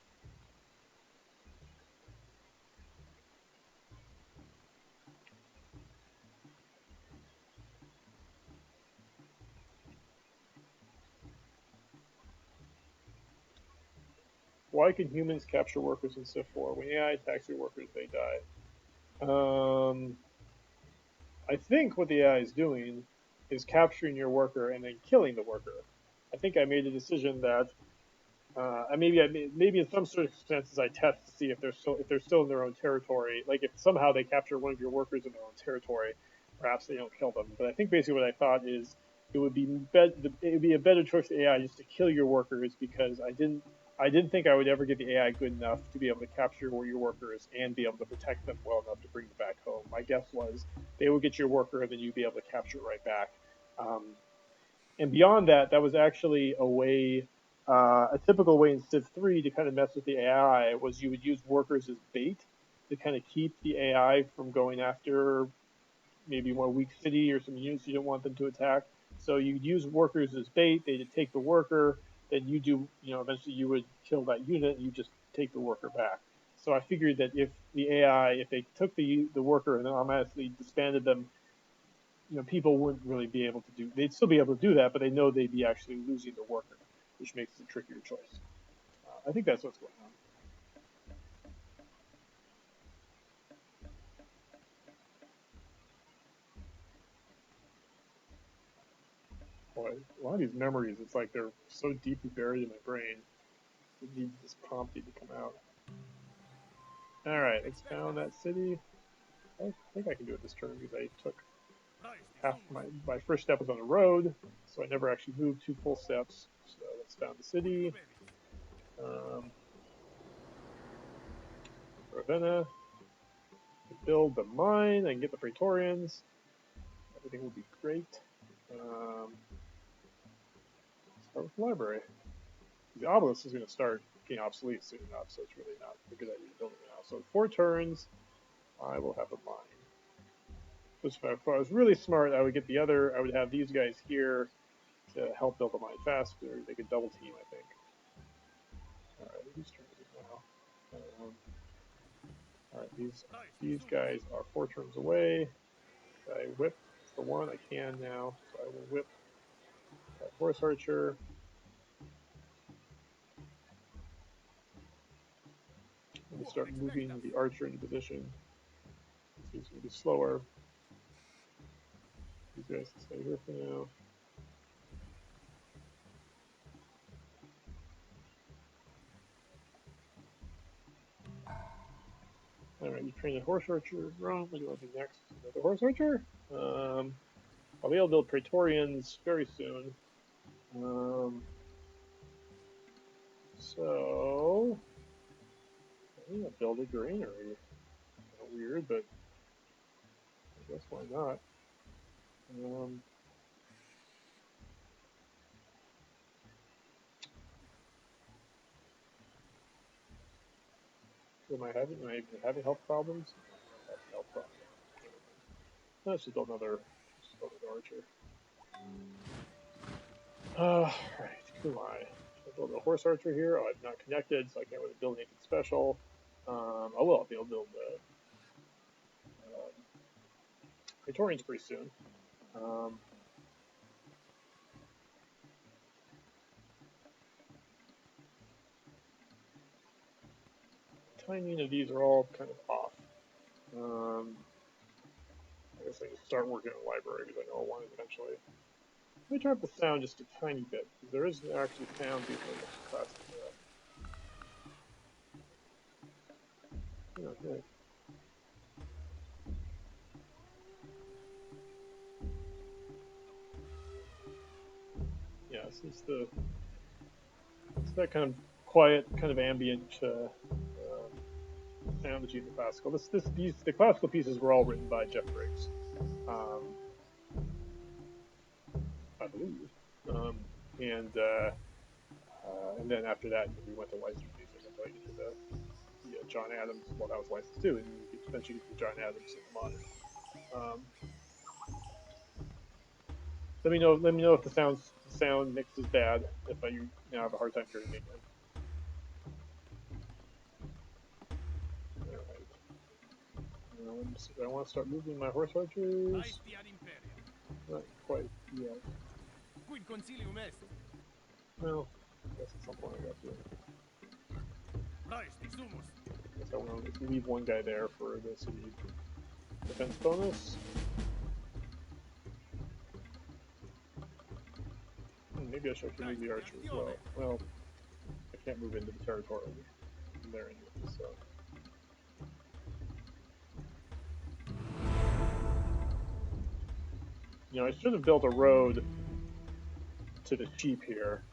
Why can humans capture workers in Civ 4? When AI attacks your workers, they die. I think what the AI is doing is capturing your worker and then killing the worker. I think I made a decision that maybe in some circumstances I test to see if they're still in their own territory. Like if somehow they capture one of your workers in their own territory, perhaps they don't kill them. But I think basically what I thought is it would be a better choice for AI just to kill your workers because I didn't think I would ever get the AI good enough to be able to capture your workers and be able to protect them well enough to bring them back home. My guess was they would get your worker and then you'd be able to capture it right back. And beyond that, that was actually a typical way in Civ 3 to kind of mess with the AI was you would use workers as bait to kind of keep the AI from going after maybe more weak city or some units you don't want them to attack. So you'd use workers as bait. They'd take the worker, then eventually you would kill that unit and you just take the worker back. So I figured that if the AI, if they took the worker and then automatically disbanded them, people wouldn't really be able to do. They'd still be able to do that, but they know they'd be actually losing the worker, which makes it a trickier choice. I think that's what's going on. Boy, a lot of these memories, it's like they're so deeply buried in my brain. They need this prompt need to come out. All right, let's found that city. I think I can do it this turn because I took half my first step was on the road, so I never actually moved 2 full steps. So let's found the city. Ravenna. Build the mine. I can get the Praetorians. Everything will be great. Start with the library. The obelisk is going to start getting obsolete soon enough, so it's really not a good idea to build it now. So 4 turns, I will have a mine. If I was really smart, I would have these guys here to help build the mine faster. They could double team, I think. All right, whose turn is it now? All right, these guys are 4 turns away. I whip for 1, I can now, so I will whip that horse archer. Let me start moving the archer into position. He's going to be slower. These guys can stay here for now. Alright, you train a horse archer. Wrong. What do you want to do next? Another horse archer? I'll be able to build Praetorians very soon. So I'm gonna build a granary. Kind of weird, but I guess why not? Am I having health problems? I'm having health problems. Let's just build another archer. Right, Kumai. Should I build a horse archer here? Oh, I'm not connected, so I can't really build anything special. I'll be able to build Praetorians pretty soon. Timing of these are all kind of off. I guess I just start working on the library because I know I'll want it eventually. Let me turn up the sound just a tiny bit because there is actually sound being classic. Okay. Yeah, it's that kind of quiet, kind of ambient sound that you get in the classical. The classical pieces were all written by Jeff Briggs, um, I believe. Um, and and then after that, we went to licensed music until I get to the John Adams. Well, that was licensed too, and eventually get to John Adams and the modern. Um, let me know if the sound mix is bad. If I you now have a hard time hearing me again. All right. I want to start moving my horse archers. Not quite yet. Well, I guess at some point I got to. I guess I want to leave one guy there for the city defense bonus. Maybe I should actually move the archer as well. Well, I can't move into the territory from there anyway, so. You know, I should have built a road to the sheep here.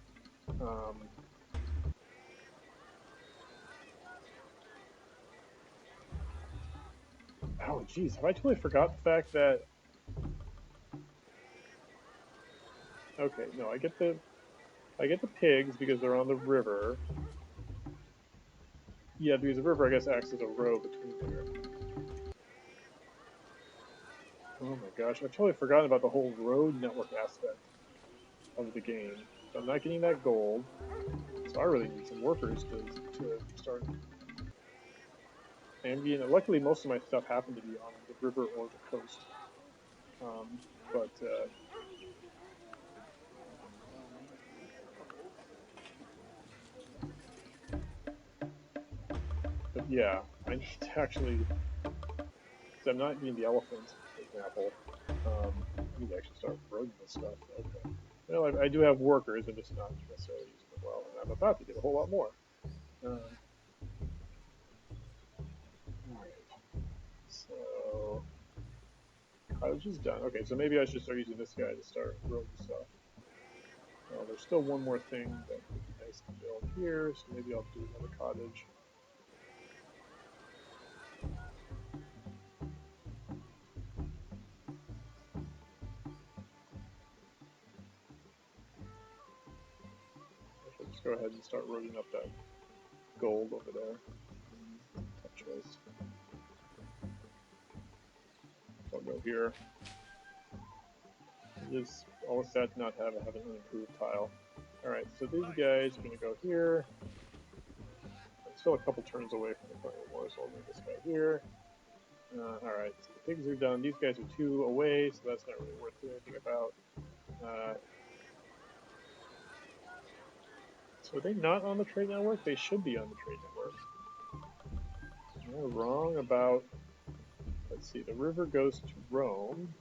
Oh, geez, have I totally forgot the fact that? Okay, no, I get the pigs because they're on the river. Yeah, because the river, I guess, acts as a road between there. Oh my gosh, I've totally forgotten about the whole road network aspect of the game. So I'm not getting that gold. So I really need some workers to start ambient. Luckily, most of my stuff happened to be on the river or the coast. Um, but but yeah, I need to actually. So I'm not being the elephant, for example. I need to actually start roading this stuff. Okay. Well, I do have workers. I'm just not necessarily using them well, and I'm about to get a whole lot more. Um, all right. So cottage is done. Okay, so maybe I should start using this guy to start roading stuff. Well, there's still one more thing that would be nice to build here, so maybe I'll do another cottage. I should just go ahead and start roading up that gold over there. Tough choice. So I'll go here. Just all set to not have an unimproved tile. Alright, so these guys are going to go here. I'm still a couple turns away from the Colonial War, so I'll move this guy here. Alright, so the pigs are done. These guys are 2 away, so that's not really worth doing anything about. So are they not on the trade network? They should be on the trade network. Am I wrong about... Let's see, the river goes to Rome.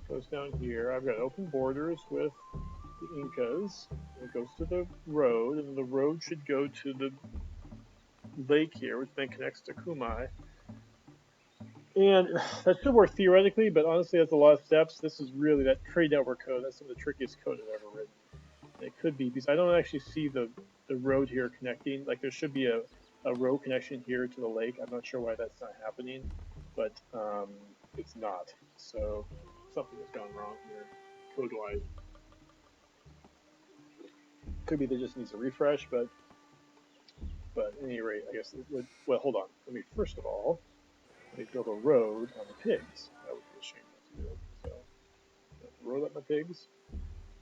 Goes down here. I've got open borders with the Incas. It goes to the road, and the road should go to the lake here, which then connects to Kumai. And that should work theoretically, but honestly, that's a lot of steps. This is really that trade network code. That's some of the trickiest code I've ever written. And it could be because I don't actually see the road here connecting. Like there should be a road connection here to the lake. I'm not sure why that's not happening, but it's not. So something has gone wrong here, code-wise. Could be that just needs a refresh, but at any rate, I guess. Well, hold on. Let me first of all let me build a road on the pigs. That would be a shame not to do. So I have to road up my pigs.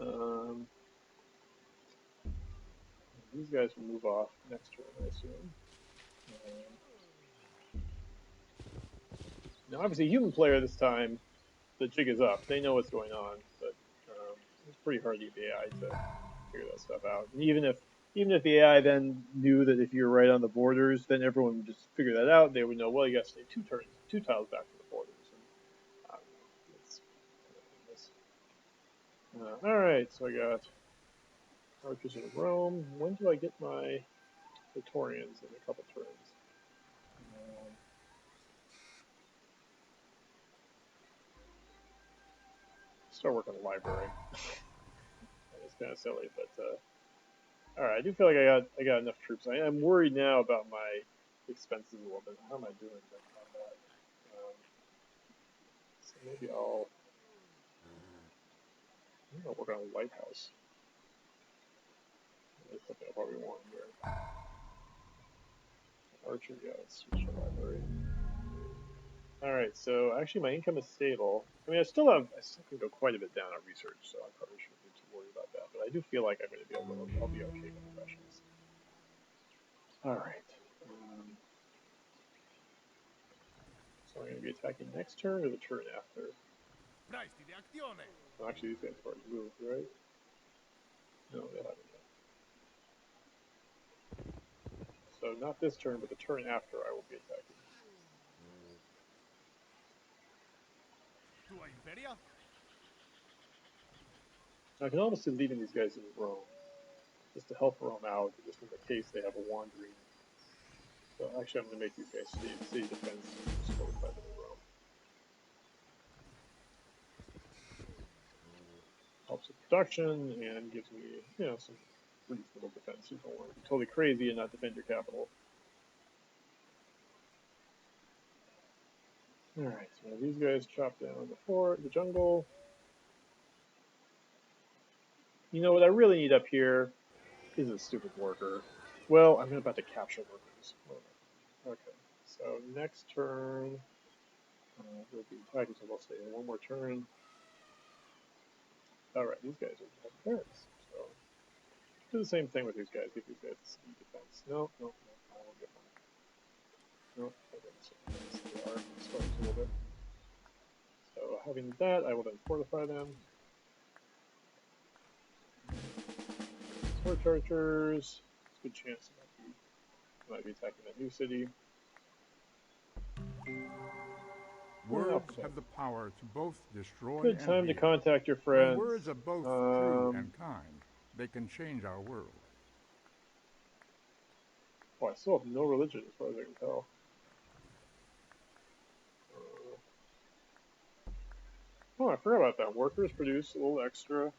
Um, these guys will move off next turn, I assume. Now, obviously, human player this time, the jig is up. They know what's going on, but it's pretty hard to get the AI to figure that stuff out. And even if the AI then knew that if you're right on the borders, then everyone would just figure that out. They would know, well, you got to stay 2 tiles back from the borders. And I don't know. It's all right, so I got archers in Rome. When do I get my Praetorians in a couple turns? start working on the library. It's kind of silly, but all right. I do feel like I got enough troops. I'm worried now about my expenses a little bit. How am I doing on that? So maybe I'll work on a lighthouse. That's something I probably want here. Archer, yeah, let's switch to library. All right, so actually my income is stable. I mean, I still can go quite a bit down on research, so I probably shouldn't be too worried about that. But I do feel like I'm going to be able to, I'll be okay with professionals. All right. So I'm going to be attacking next turn or the turn after? Well, actually, these guys have already moved, right? No, they haven't yet. So not this turn, but the turn after I will be attacking. I can almost see leaving these guys in Rome, just to help Rome out, just in the case they have a wandering. So actually, I'm going to make these guys city defense and just fortify them in Rome. Helps with production and gives me, some reasonable defense. You don't want to be totally crazy and not defend your capital. All right, so these guys chop down the jungle. You know what I really need up here is a stupid worker. Well, I'm about to capture workers. Okay, so next turn we'll be attacking, so we'll stay in one more turn. All right, these guys are parents, so do the same thing with these guys. Give these guys speed defense. No, I won't get one. No, I didn't. They are exposed a little bit. So having that, I will then fortify them. Sword chargers. It's a good chance I might be attacking that new city. Words have the power to both destroy Good and time to heal. contact your When friends. words are both true and kind, they can change our world. Oh, I still have no religion as far as I can tell. Oh, I forgot about that. Workers produce a little extra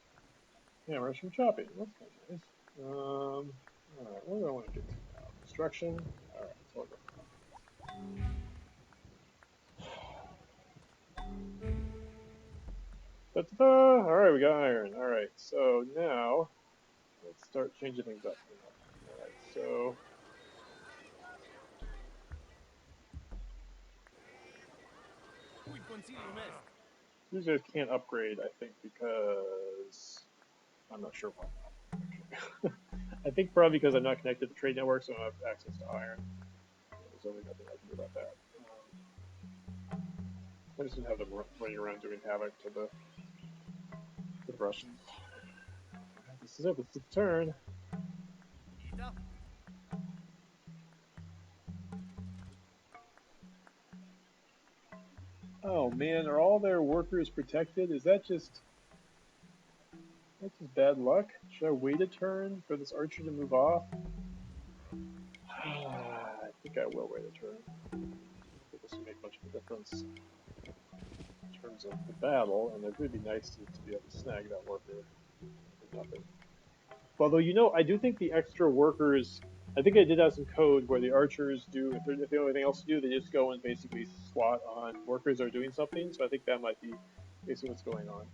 hammers from chopping. That's kind of nice. Alright, what do I want to get to now? Construction? Alright, so I'll go for that. Alright, we got iron. Alright, so now let's start changing things up. Alright, so these guys can't upgrade, I think, because I'm not sure why not. I think probably because I'm not connected to the trade network, so I don't have access to iron. There's only nothing I can do about that. I just didn't have them running around doing havoc to the Russians. This is it. This is the turn. Oh man, are all their workers protected? Is that just bad luck? Should I wait a turn for this archer to move off? I think I will wait a turn. I don't think this will make much of a difference in terms of the battle, and it would be nice to be able to snag that worker for nothing. Although, I do think the extra workers, I think I did have some code where the archers do, if they don't have anything else to do, they just go and basically swat on workers that are doing something, so I think that might be basically what's going on.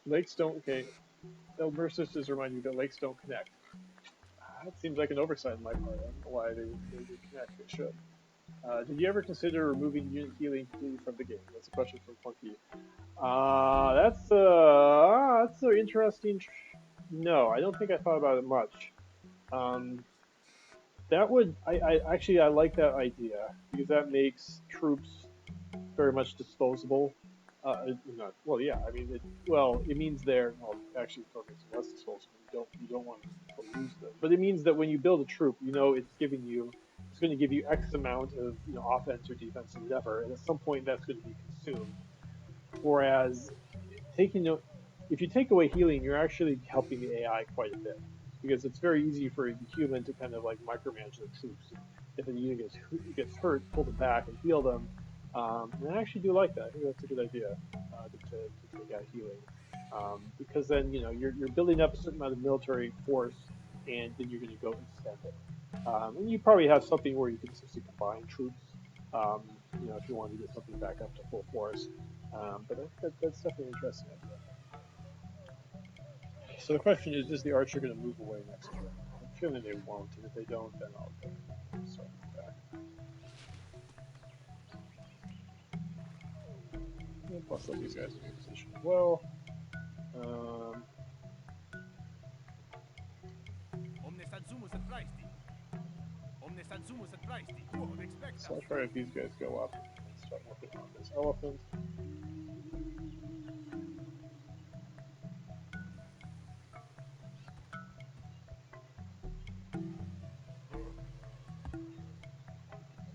Lakes don't, okay, Elmersus just remind you that lakes don't connect. That seems like an oversight on my part. I don't know why they didn't connect. They should. Did you ever consider removing unit healing completely from the game? That's a question from Funky. That's an interesting. No, I don't think I thought about it much. That would I like that idea because that makes troops very much disposable. Well, yeah. I mean, it means they're actually probably less disposable. You don't want to lose them, but it means that when you build a troop, it's going to give you X amount of offense or defense or whatever, and at some point that's going to be consumed. Whereas if you take away healing, you're actually helping the AI quite a bit because it's very easy for a human to kind of like micromanage the troops. If a unit gets hurt, pull them back and heal them. And I actually do like that. I think that's a good idea. to take out healing, because then you're building up a certain amount of military force, and then you're going to go extend it. And you probably have something where you can essentially combine troops, if you want to get something back up to full force. But that's definitely an interesting idea. So the question is the archer going to move away next turn? I'm feeling they won't, and if they don't, then I'll start back. And plus, let these guys in your position as well. So I'll try if these guys go up and start working on this elephant.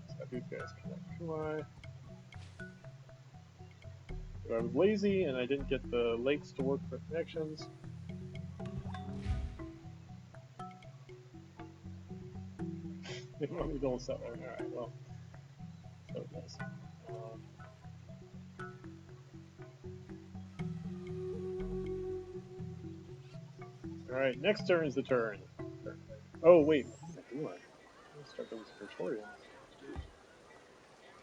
So these guys connect to my. If I was lazy and I didn't get the lakes to work for connections. They want me to build a settler. Alright, well. So it does. Alright, next turn is the turn. Oh, wait, what am I doing? I'm going to start building some Praetorians. Jeez.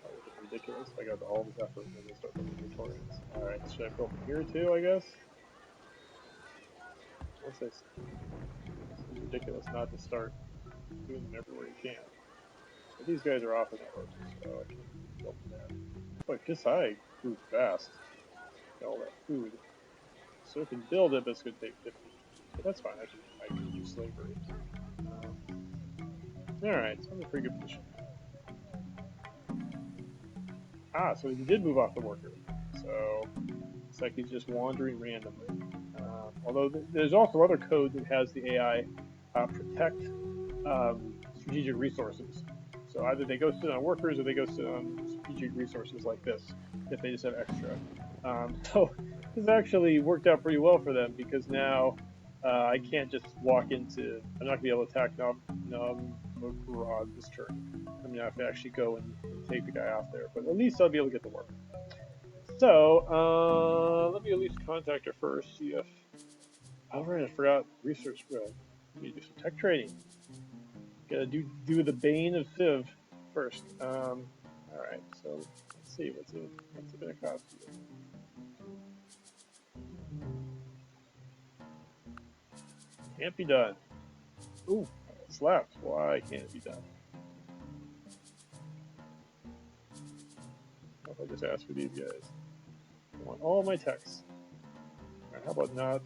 That would have been ridiculous. I got all this effort and then start building Praetorians. Alright, should I build them here too, I guess? Once I. It's ridiculous not to start doing them everywhere you can. But these guys are off the network, so I can build them there. But Kisai grew fast. Got all that food. So I can build it, but it's going to take 50. But that's fine. I can use slavery. Alright, so I'm in a pretty good position. So he did move off the worker. So it's like he's just wandering randomly. Although there's also other code that has the AI protect strategic resources. So either they go sit on workers or they go sit on strategic resources like this if they just have extra. So this actually worked out pretty well for them because now I can't just walk into. I'm not gonna be able to attack Novgorod this turn. I'm gonna have to actually go and take the guy off there. But at least I'll be able to get the work. So let me at least contact her first. See if. Oh right, I forgot research. Well, let me do some tech trading. Gotta do the bane of Civ first. All right, so let's see what's it gonna cost you. Can't be done. Ooh, I got slapped. Why can't it be done? What if I just ask for these guys? I want all my techs. All right, how about not?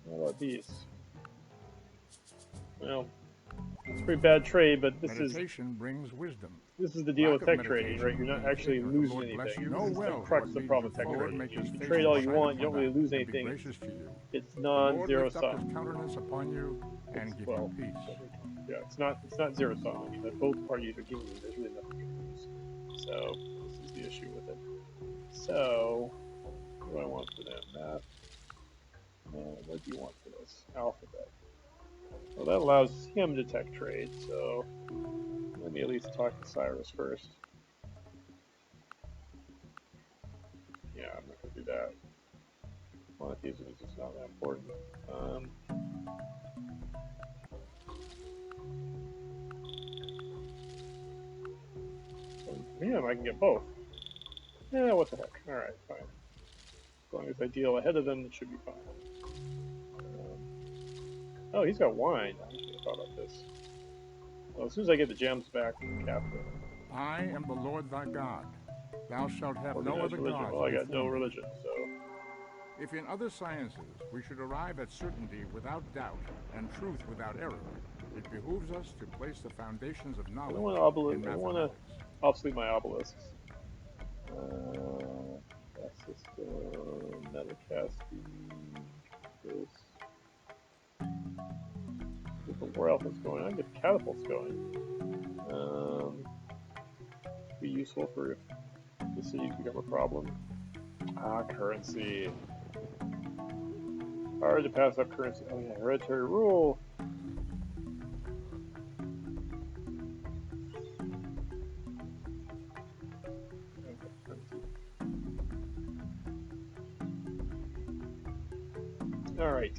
How about these? Well, it's a pretty bad trade, but Meditation brings wisdom. This is the deal with tech trading, right? You're not actually losing anything. This is the crux of the problem with tech trading. You can trade all you want, you don't really lose anything. It's non-zero sum. Upon you and give you peace. Yeah, it's not zero sum. I mean, that both parties are gaining. There's really nothing to lose. So this is the issue with it. So what do I want for them? Math. What do you want for this? Alphabet. Well, that allows him to tech trade. So let me at least talk to Cyrus first. Yeah, I'm not going to do that. One of these is just not that important. For him, I can get both. Yeah, what the heck. Alright, fine. As long as I deal ahead of them, it should be fine. Oh, he's got wine. I should have thought about this. Well, as soon as I get the gems back from the capital. I am the Lord thy God. Thou shalt have no other religion. gods. Well, I got no religion, so. If in other sciences we should arrive at certainty without doubt and truth without error, it behooves us to place the foundations of knowledge in mathematics. I don't want to obsolete my obelisks. Gas system, metal casting, this. Get the war elephants going. I can get the catapults going. Be useful for if the cities become a problem. Currency. Hard to pass up currency. Oh yeah, hereditary rule. All right.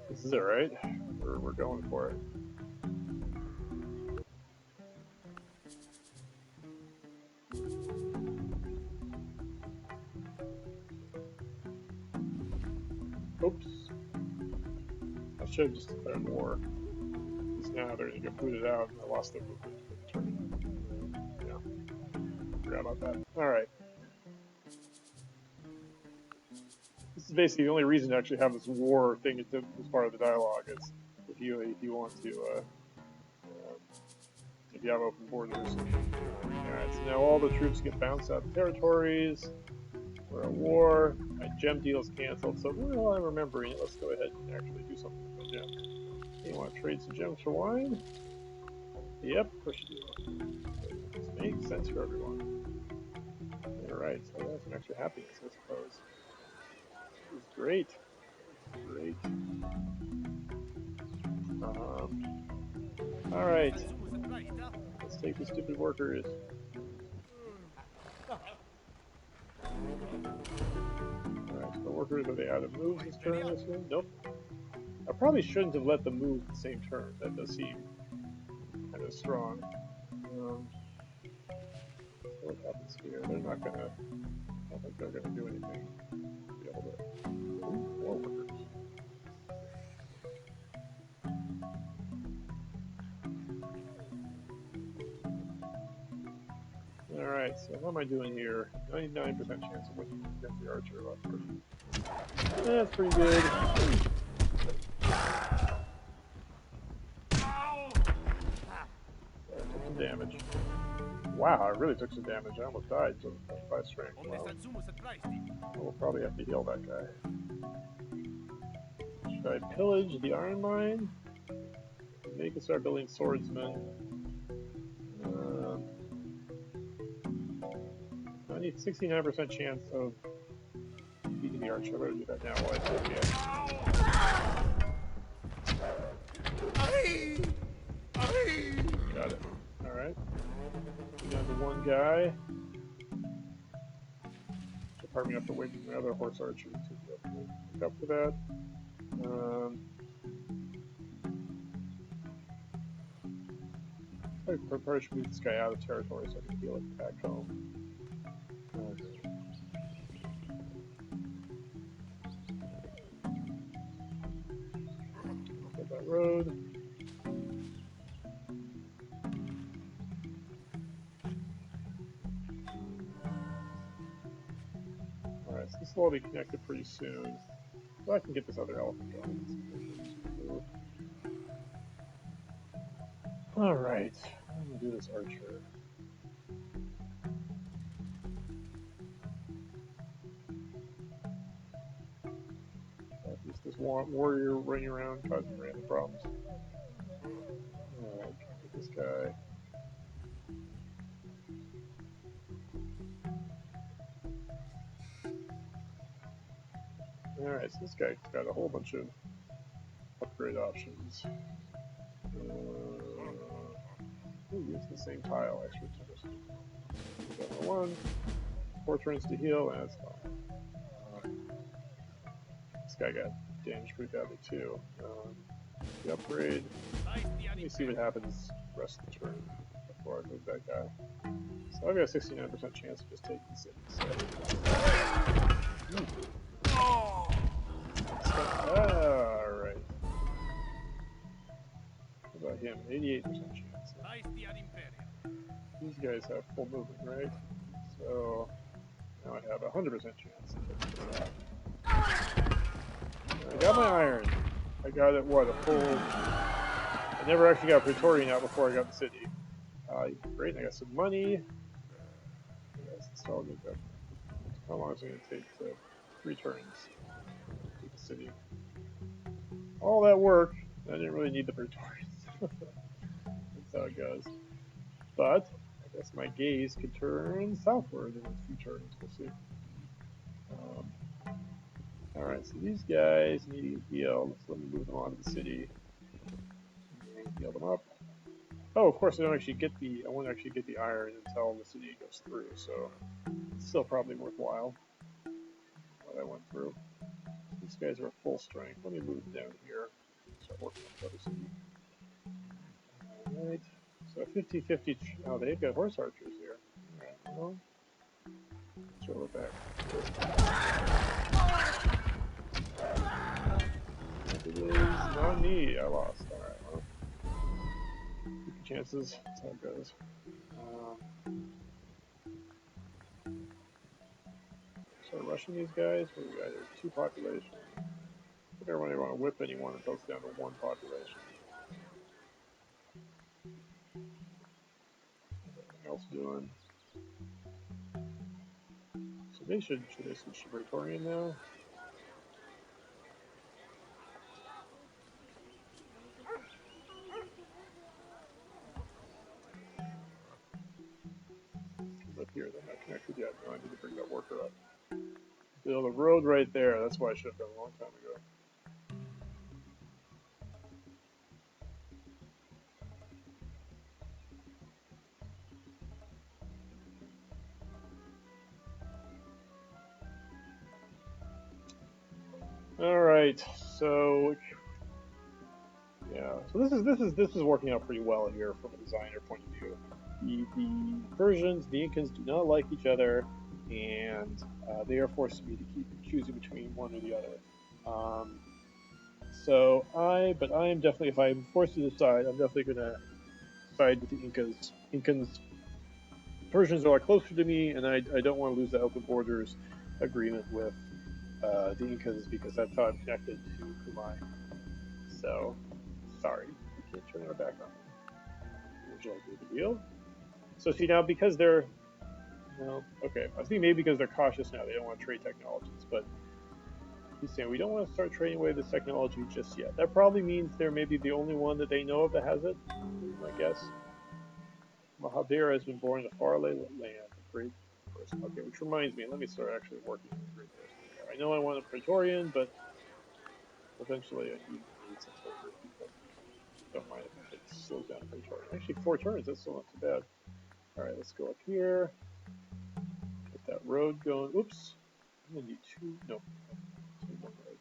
This is it, right? We're going for it. Oops. I should have just declared war. Because now they're going to get booted out, and I lost their movement for the turn. Yeah. Forgot about that. All right. This is basically the only reason to actually have this war thing as part of the dialogue is if you want to if you have open borders. Alright, so now all the troops get bounced out of territories. We're at war. My gem deal is canceled, so well, I'm remembering it. Let's go ahead and actually do something with my gem. You want to trade some gems for wine? Yep, of course you do. This makes sense for everyone. Alright, so that's some extra happiness, I suppose. This is great. Great. Alright. Let's take the stupid workers. Alright, so the workers, are they out of moves this turn, I assume? Nope. I probably shouldn't have let them move the same turn. That does seem kind of strong. What happens here? They're not gonna, I don't think they're gonna do anything to be able to, more workers. Alright, so how am I doing here? 99% chance of winning against the archer. That's pretty good. I took some damage. Wow, I really took some damage. I almost died to 5 strength. Wow. We'll probably have to heal that guy. Should I pillage the iron mine? They can start building swordsmen. I need 69% chance of beating the archer. I better do that now while I got it. Alright. Down to one guy. So probably have to wait for another horse archer to be able to make up for that. I probably should move this guy out of territory so I can heal it back home. Get that road. Alright, so this will all be connected pretty soon. So I can get this other elephant going. Alright, I'm gonna do this archer. Just this warrior running around causing random problems. Alright, get this guy. Alright, so this guy's got a whole bunch of upgrade options. Use the same tile, extra 10%. Number 1, 4 turns to heal, and that's fine. This guy got damaged pretty badly too. The upgrade. Let me see what happens the rest of the turn before I move that guy. So I've got a 69% chance of just taking the city. Alright. What about him? 88% chance. These guys have full movement, right? So now I have a 100% chance. I got my iron. I got it, what, a full... I never actually got Praetorian out before I got the city. Great, I got some money. Install new government. How long is it going to take to 3 turns to the city? All that work, I didn't really need the Praetorians. That's how it goes. But, I guess my gaze could turn southward in a few turns, we'll see. Alright, so these guys need to heal. Let's let me move them on to the city. Heal them up. Oh, of course I won't actually get the iron until the city goes through, so it's still probably worthwhile what I went through. guys are at full strength. Let me move down here. Start working on troubleshooting. All right. So 50-50. Oh, they've got horse archers here. All right. Well, throw it back. It is not me. I lost. All right. Well, keep your chances. That's how it goes. Start rushing these guys. What do we got here? 2 population. I don't really want to whip anyone until it's down to 1 population. Anything else doing? So they should they switch to Praetorian now? Up here, they're not connected yet. No, I need to bring that worker up. Build a road right there. That's what I should have done a long time ago. All right, so yeah, so this is working out pretty well here from a designer point of view. The Persians, the Incans do not like each other, and they are forcing me to keep choosing between one or the other. But I am definitely, if I'm forced to decide, I'm definitely going to side with the Incas. Persians are a lot closer to me, and I don't want to lose the open borders agreement with the Incas because that's how I'm connected to Kumai. So, sorry, you can't turn our back on me. Would you like to make a deal? So see now, because they're, no, okay, I think maybe because they're cautious now, they don't want to trade technologies, but he's saying we don't want to start trading away this technology just yet. That probably means they're maybe the only one that they know of that has it, is my guess. Mahabir has been born in a faraway land, a great person. Okay, which reminds me, let me start actually working on a great person here. I know I want a Praetorian, but eventually I need some burger people. Don't mind if it slows down a Praetorian. Actually, 4 turns, that's still not too bad. Alright, let's go up here. Get that road going. Oops. I'm gonna need 2, no, 2 more road.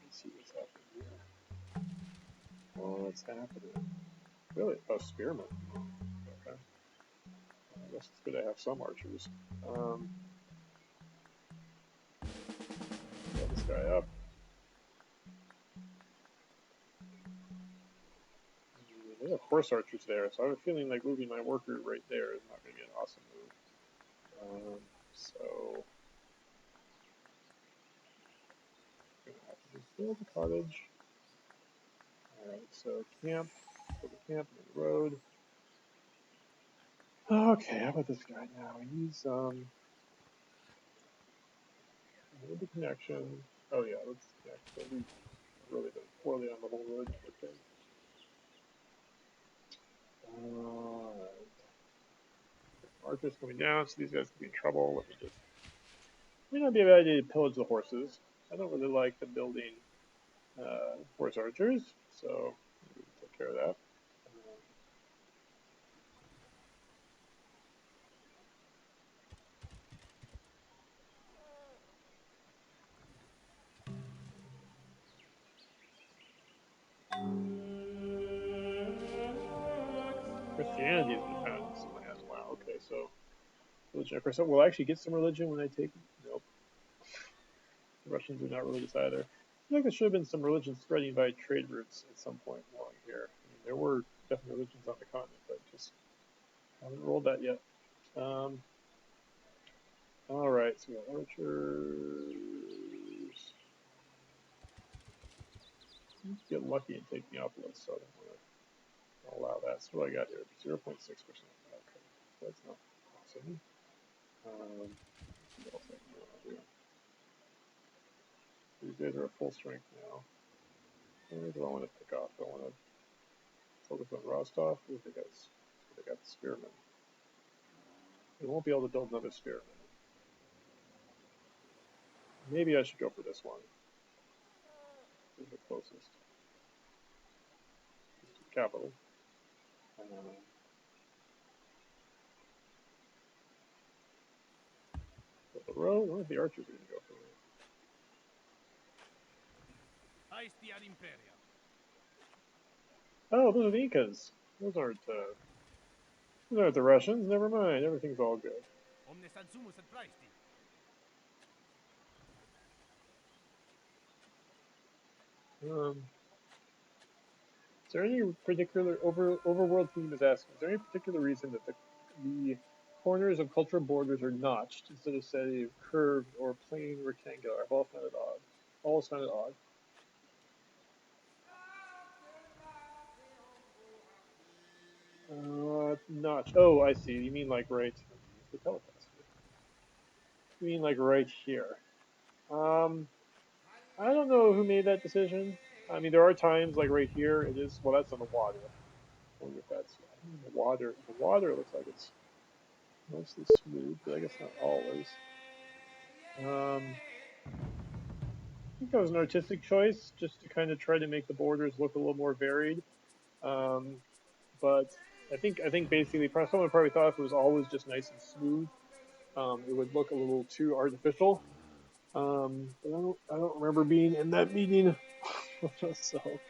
Let's see what's happening here. What's happening? Really? Oh, spearmen. Okay. I guess it's good to have some archers. Build this guy up. They have horse archers there, so I have a feeling like moving my worker right there is not going to be an awesome move. So, I'm going to have to just build a cottage. Alright, so camp, build a camp on the road. Okay, how about this guy now? He's, need the connection. Oh yeah, let's connect. So we've really done poorly on the whole road. Okay. Alright. Archer's coming down, so these guys could be in trouble. Let me just, may not be a bad idea to pillage the horses. I don't really like the building horse archers, so we can take care of that. Christianity has been found in some land. Wow. Okay, so religion. Of we'll actually get some religion when I take it. Nope. The Russians are not religious either. I feel like there should have been some religion spreading by trade routes at some point along here. I mean, there were definitely religions on the continent, but just haven't rolled that yet. All right, so we got archers. Get lucky and take Neapolis, so I don't want to allow that. So what I got here, 0.6%. Okay, that's not awesome. What else I can do? These guys are at full strength now. What do I want to pick off? Do I want to focus on Rostov? They got the spearmen. They won't be able to build another spearman. Maybe I should go for this one. This is the closest. This is the capital. But the road, I don't know if the archers are going to go for it. Oh, those are the Incas. Those aren't the Russians. Never mind. Everything's all good. Is there any particular overworld theme is asking? Is there any particular reason that the corners of cultural borders are notched instead of say curved or plain rectangular? I've always found it odd. Always found it odd. Notch. Oh, I see. You mean like right? The telepast. You mean like right here? I don't know who made that decision. I mean, there are times like right here. It is well. That's on the water. I wonder if that's the water. The water looks like it's mostly smooth, but I guess not always. I think that was an artistic choice, just to kind of try to make the borders look a little more varied. Um, but I think basically someone probably thought if it was always just nice and smooth, it would look a little too artificial. But I don't remember being in that meeting, so it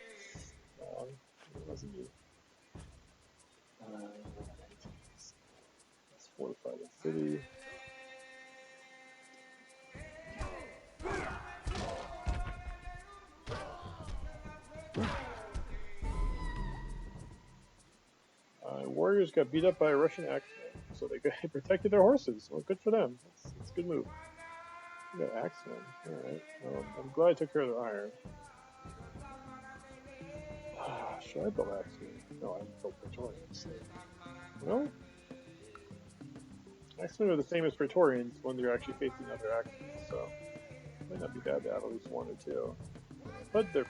wasn't me. Let's fortify the city. Warriors got beat up by a Russian axeman, so they protected their horses. Well, good for them. That's a good move. We got axemen. All right. Well, I'm glad I took care of their iron. Should I build axemen? No, I built Praetorians. Well, axemen are the same as Praetorians when they're actually facing other axemen, so it might not be bad to have at least one or two. But they're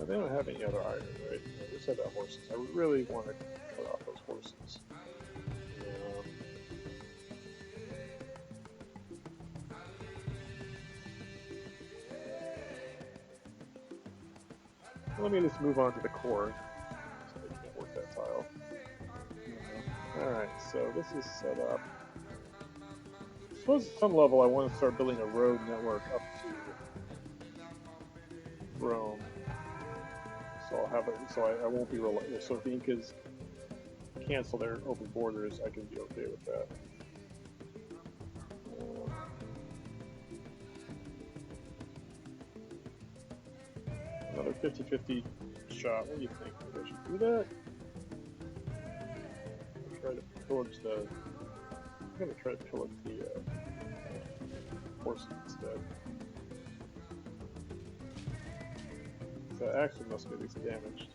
they don't have any other iron, right? They just have that horses. I really want to cut off those horses. Let me just move on to the core. So I can't work that tile. Alright, so this is set up. I suppose at some level I want to start building a road network up to Rome. So I'll have it, so I won't be reliant. So if the Incas cancel their open borders, I can be okay with that. Another 50-50 shot. What do you think? Maybe I should do that? Try to pillage the. I'm gonna try to pillage the horses instead. The axle must be at least damaged,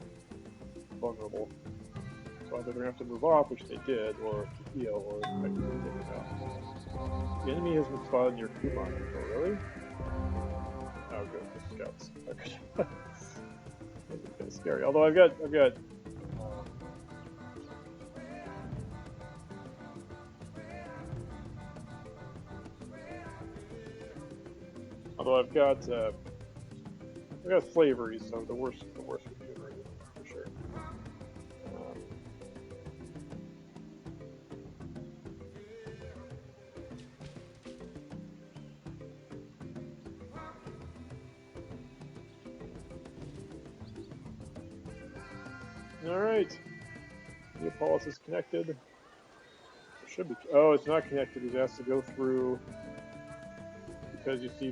vulnerable. So either they're gonna have to move off, which they did, or heal, or effectively take it out. The enemy has been spotted near Kuban. Oh, really? Oh, good. The scouts. Okay. Maybe kind of scary. Although I've got. I've got slavery, so the worst would be averted, for sure. Alright. Neapolis is connected. It should be. Oh, it's not connected. It has to go through. Because you see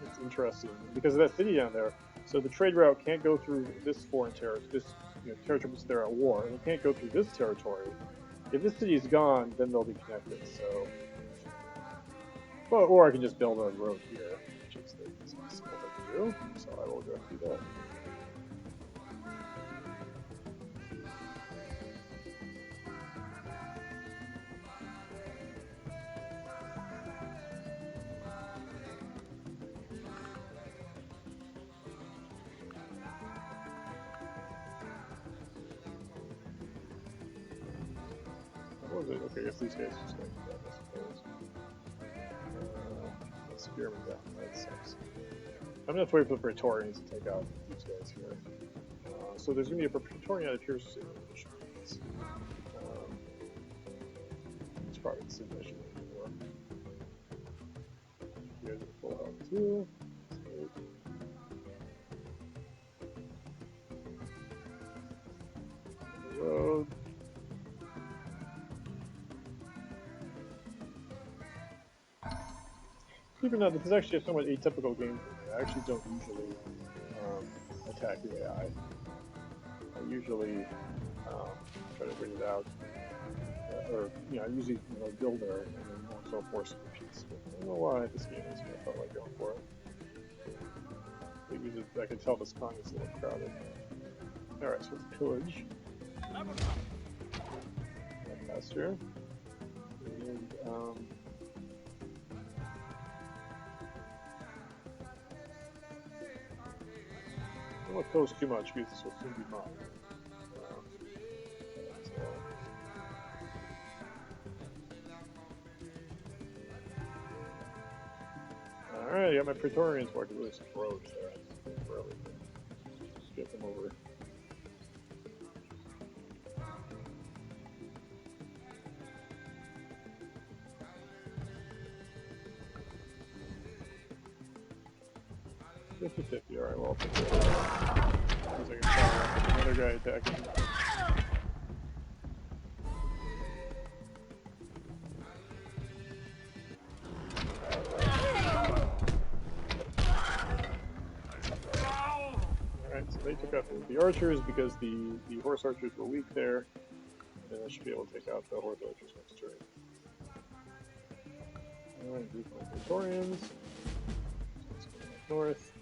it's interesting. Because of that city down there. So the trade route can't go through this foreign territory. This territory because they're at war. And it can't go through this territory. If this city is gone, then they'll be connected. So. Well, or I can just build a road here, which is the easiest thing to do. So I will go do that. What was it? Okay, I guess these guys just going to do that, I suppose. Let's spearman down. That sucks. I'm going to have to wait for the Praetorians to take out these guys here. So there's going to be a Praetorian out of here soon, which means probably simulation before. Here's a full health too. Save. The road. Even though this is actually a somewhat atypical game for me, I actually don't usually attack the AI. I usually try to bring it out, or I usually build there and then more so force the piece. But I don't know why this game is. I felt like going for it. Maybe I can tell this con is a little crowded. All right, so let's pillage. Faster. And I don't want to close too much because this will soon be mine. Alright, I got my Praetorians working with some roads there. Just get them over. $50-50, alright, well, I'll take it. Because I can fire another guy attacking. Alright, so they took out the archers because the horse archers were weak there. And I should be able to take out the horse archers next turn. Alright, these are my Praetorians. So let's go back north.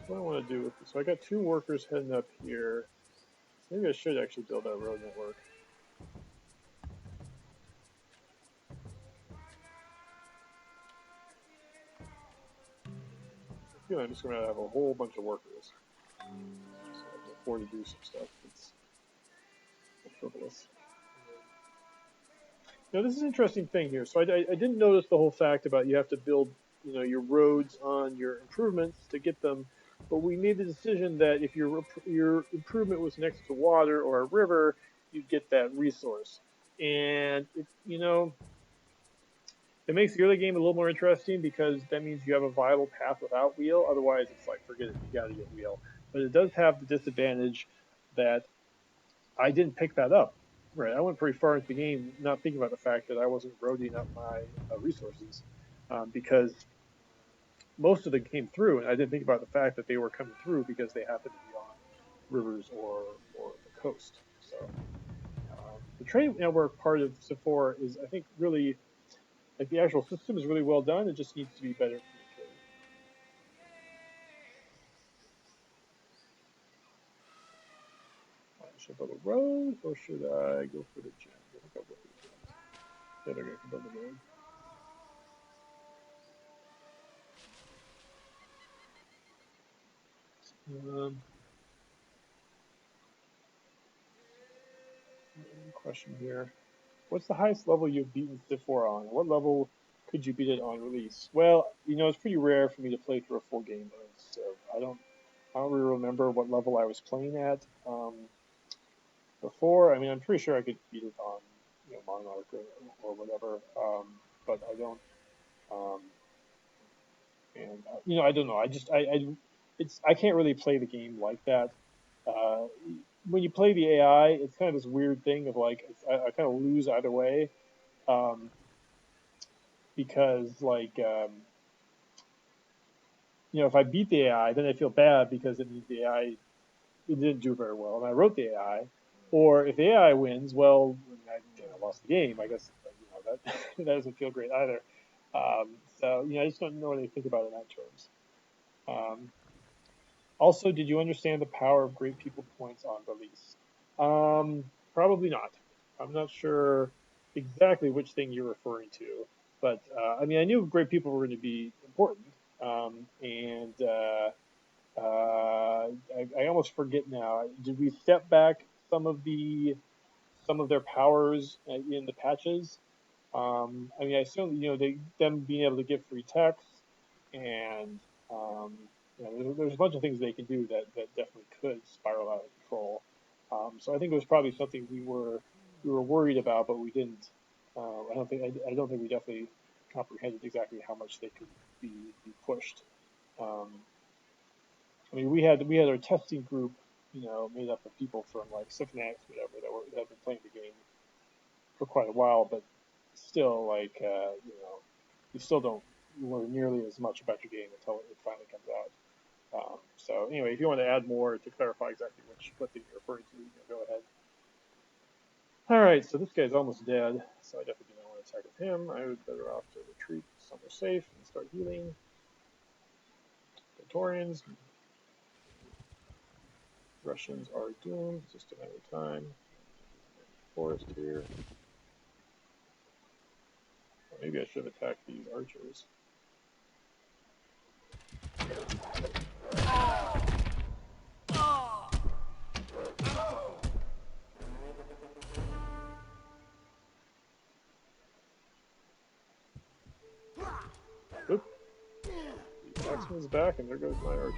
What I want to do with this. So I got 2 workers heading up here. So maybe I should actually build that road network. I feel I'm just going to have a whole bunch of workers. So I can afford to do some stuff that's frivolous. Now this is an interesting thing here. So I didn't notice the whole fact about you have to build your roads on your improvements to get them, but we made the decision that if your improvement was next to water or a river, you'd get that resource. And it makes the early game a little more interesting because that means you have a viable path without wheel. Otherwise, it's like forget it, you got to get wheel. But it does have the disadvantage that I didn't pick that up. Right, I went pretty far into the game not thinking about the fact that I wasn't roading up my resources because most of them came through, and I didn't think about the fact that they were coming through because they happened to be on rivers or the coast. So the trade network part of Sephora is, I think, really like the actual system is really well done. It just needs to be better communicated. Should I build a road or should I go for the gem? I think I'll go for the gems. The other guy can build the road. Question here. What's the highest level you've beaten Civ 4 on? What level could you beat it on release? Well, it's pretty rare for me to play through a full game of Civ. I don't really remember what level I was playing at before. I mean, I'm pretty sure I could beat it on Monarch or whatever, but I don't. And I don't know. I can't really play the game like that. When you play the AI, it's kind of this weird thing of like I kind of lose either way, because like if I beat the AI, then I feel bad because it means the AI it didn't do very well, and I wrote the AI. Or if the AI wins, well, I lost the game. I guess that that doesn't feel great either. So I just don't know what they think about it in that terms. Also, did you understand the power of great people points on release? Probably not. I'm not sure exactly which thing you're referring to, but I mean, I knew great people were going to be important, and I almost forget now. Did we step back some of their powers in the patches? I mean, I assume them being able to give free text and there's a bunch of things they can do that definitely could spiral out of control. So I think it was probably something we were worried about, but we didn't. I don't think we definitely comprehended exactly how much they could be pushed. Um, I mean, we had our testing group, made up of people from like Symphonics, whatever, that have been playing the game for quite a while, but still, like, you still don't learn nearly as much about your game until it finally comes out. So anyway, if you want to add more to clarify exactly what thing you're referring to, go ahead. All right, so this guy's almost dead, so I definitely do not want to attack with him. I was better off to retreat somewhere safe and start healing. Praetorians, Russians are doomed. It's just a matter of time. Forest here. Well, maybe I should have attacked these archers. Oop. The axeman's back, and there goes my archer.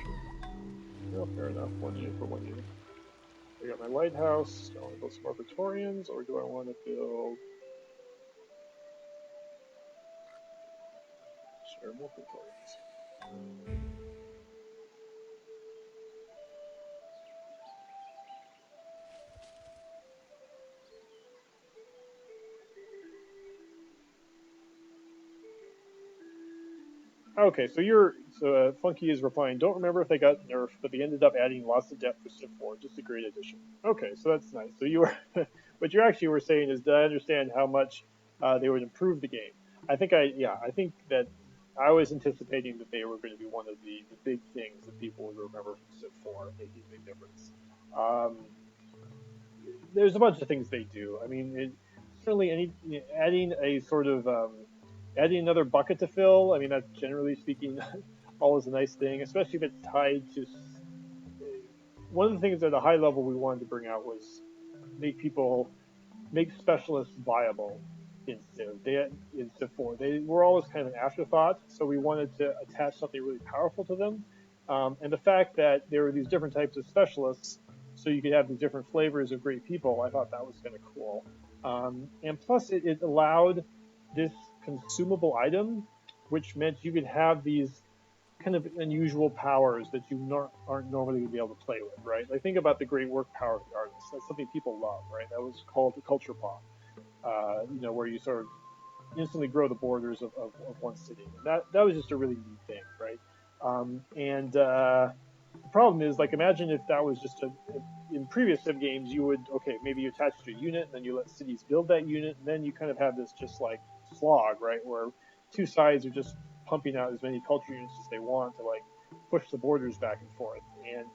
Well, fair enough. 1 unit for 1 unit. I got my lighthouse. Do I want to build some more Praetorians, or do I want to build... Sure, more Praetorians. Okay, so Funky is replying. Don't remember if they got nerfed, but they ended up adding lots of depth for Civ 4. Just a great addition. Okay, so that's nice. So you were, what you actually were saying is, did I understand how much they would improve the game? I think that I was anticipating that they were going to be one of the big things that people would remember from Civ 4, making a big difference. There's a bunch of things they do. I mean, certainly adding a sort of adding another bucket to fill. I mean, that's generally speaking always a nice thing, especially if it's tied to. One of the things at a high level we wanted to bring out was make specialists viable in Civ. In Civ 4, they were always kind of an afterthought, so we wanted to attach something really powerful to them. And the fact that there were these different types of specialists, so you could have these different flavors of great people, I thought that was kind of cool. And plus, it allowed this consumable item, which meant you could have these kind of unusual powers that you aren't normally going to be able to play with, right? Like think about the great work power of the artist. That's something people love, right? That was called the culture pop, where you sort of instantly grow the borders of one city. And that was just a really neat thing, right? The problem is, like, imagine if that was just in previous Civ games, you would, okay, maybe you attach to a unit and then you let cities build that unit, and then you kind of have this just like slog, right, where two sides are just pumping out as many culture units as they want to like push the borders back and forth. And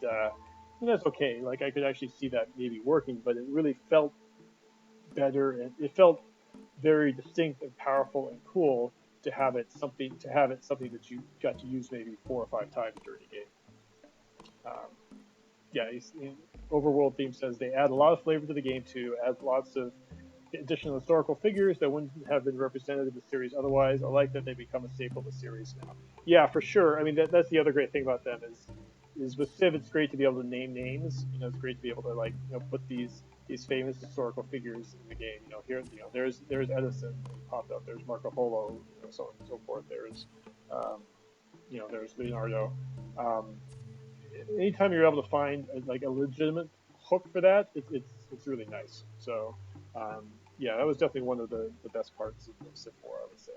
that's okay. Like I could actually see that maybe working, but it really felt better and it felt very distinct and powerful and cool to have it something that you got to use maybe 4 or 5 times during a game. Yeah, Overworld theme says they add a lot of flavor to the game too, add lots of additional historical figures that wouldn't have been represented in the series otherwise. I like that they become a staple of the series now. Yeah, for sure. I mean, that's the other great thing about them is with Civ, it's great to be able to name names. It's great to be able to like put these famous historical figures in the game. Here, there's Edison popped up. There's Marco Polo, so on and so forth. There's Leonardo. Um, Anytime you're able to find like a legitimate hook for that, it's really nice. So yeah, that was definitely one of the best parts of Civ 4, I would say.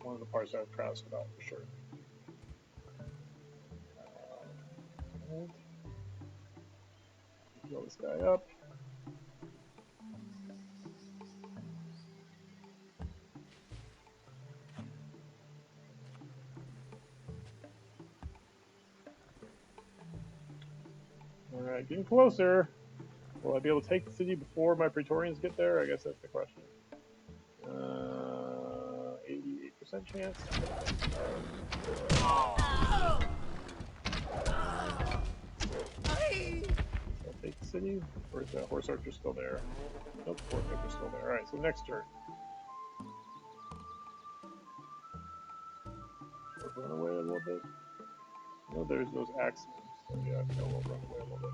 One of the parts I was proudest about for sure. Right. Heal this guy up. All right, getting closer. Will I be able to take the city before my Praetorians get there? I guess that's the question. 88% chance. I'll take the city. Or is that horse archer still there? Nope, horse archer's still there. All right, so next turn. Run away a little bit. I know there's those axioms, so yeah, I will run away a little bit.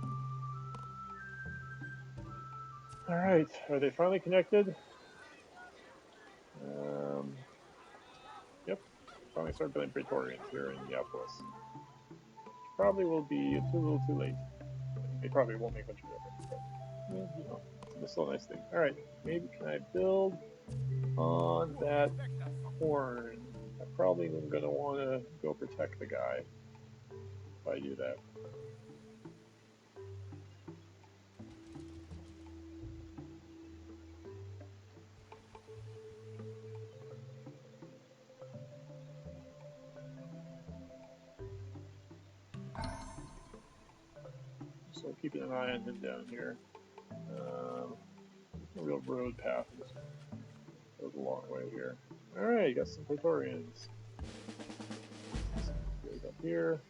All right, are they finally connected? Yep, finally started building Praetorians here in Neapolis. Probably will be a little too late. They probably won't make much of a difference, but yeah, you know, it's still a nice thing. All right, maybe can I build on that corn? I probably am going to want to go protect the guy if I do that. So keeping an eye on him down here. No real road path. It just goes a long way here. All right, got some Praetorians. Goes up here.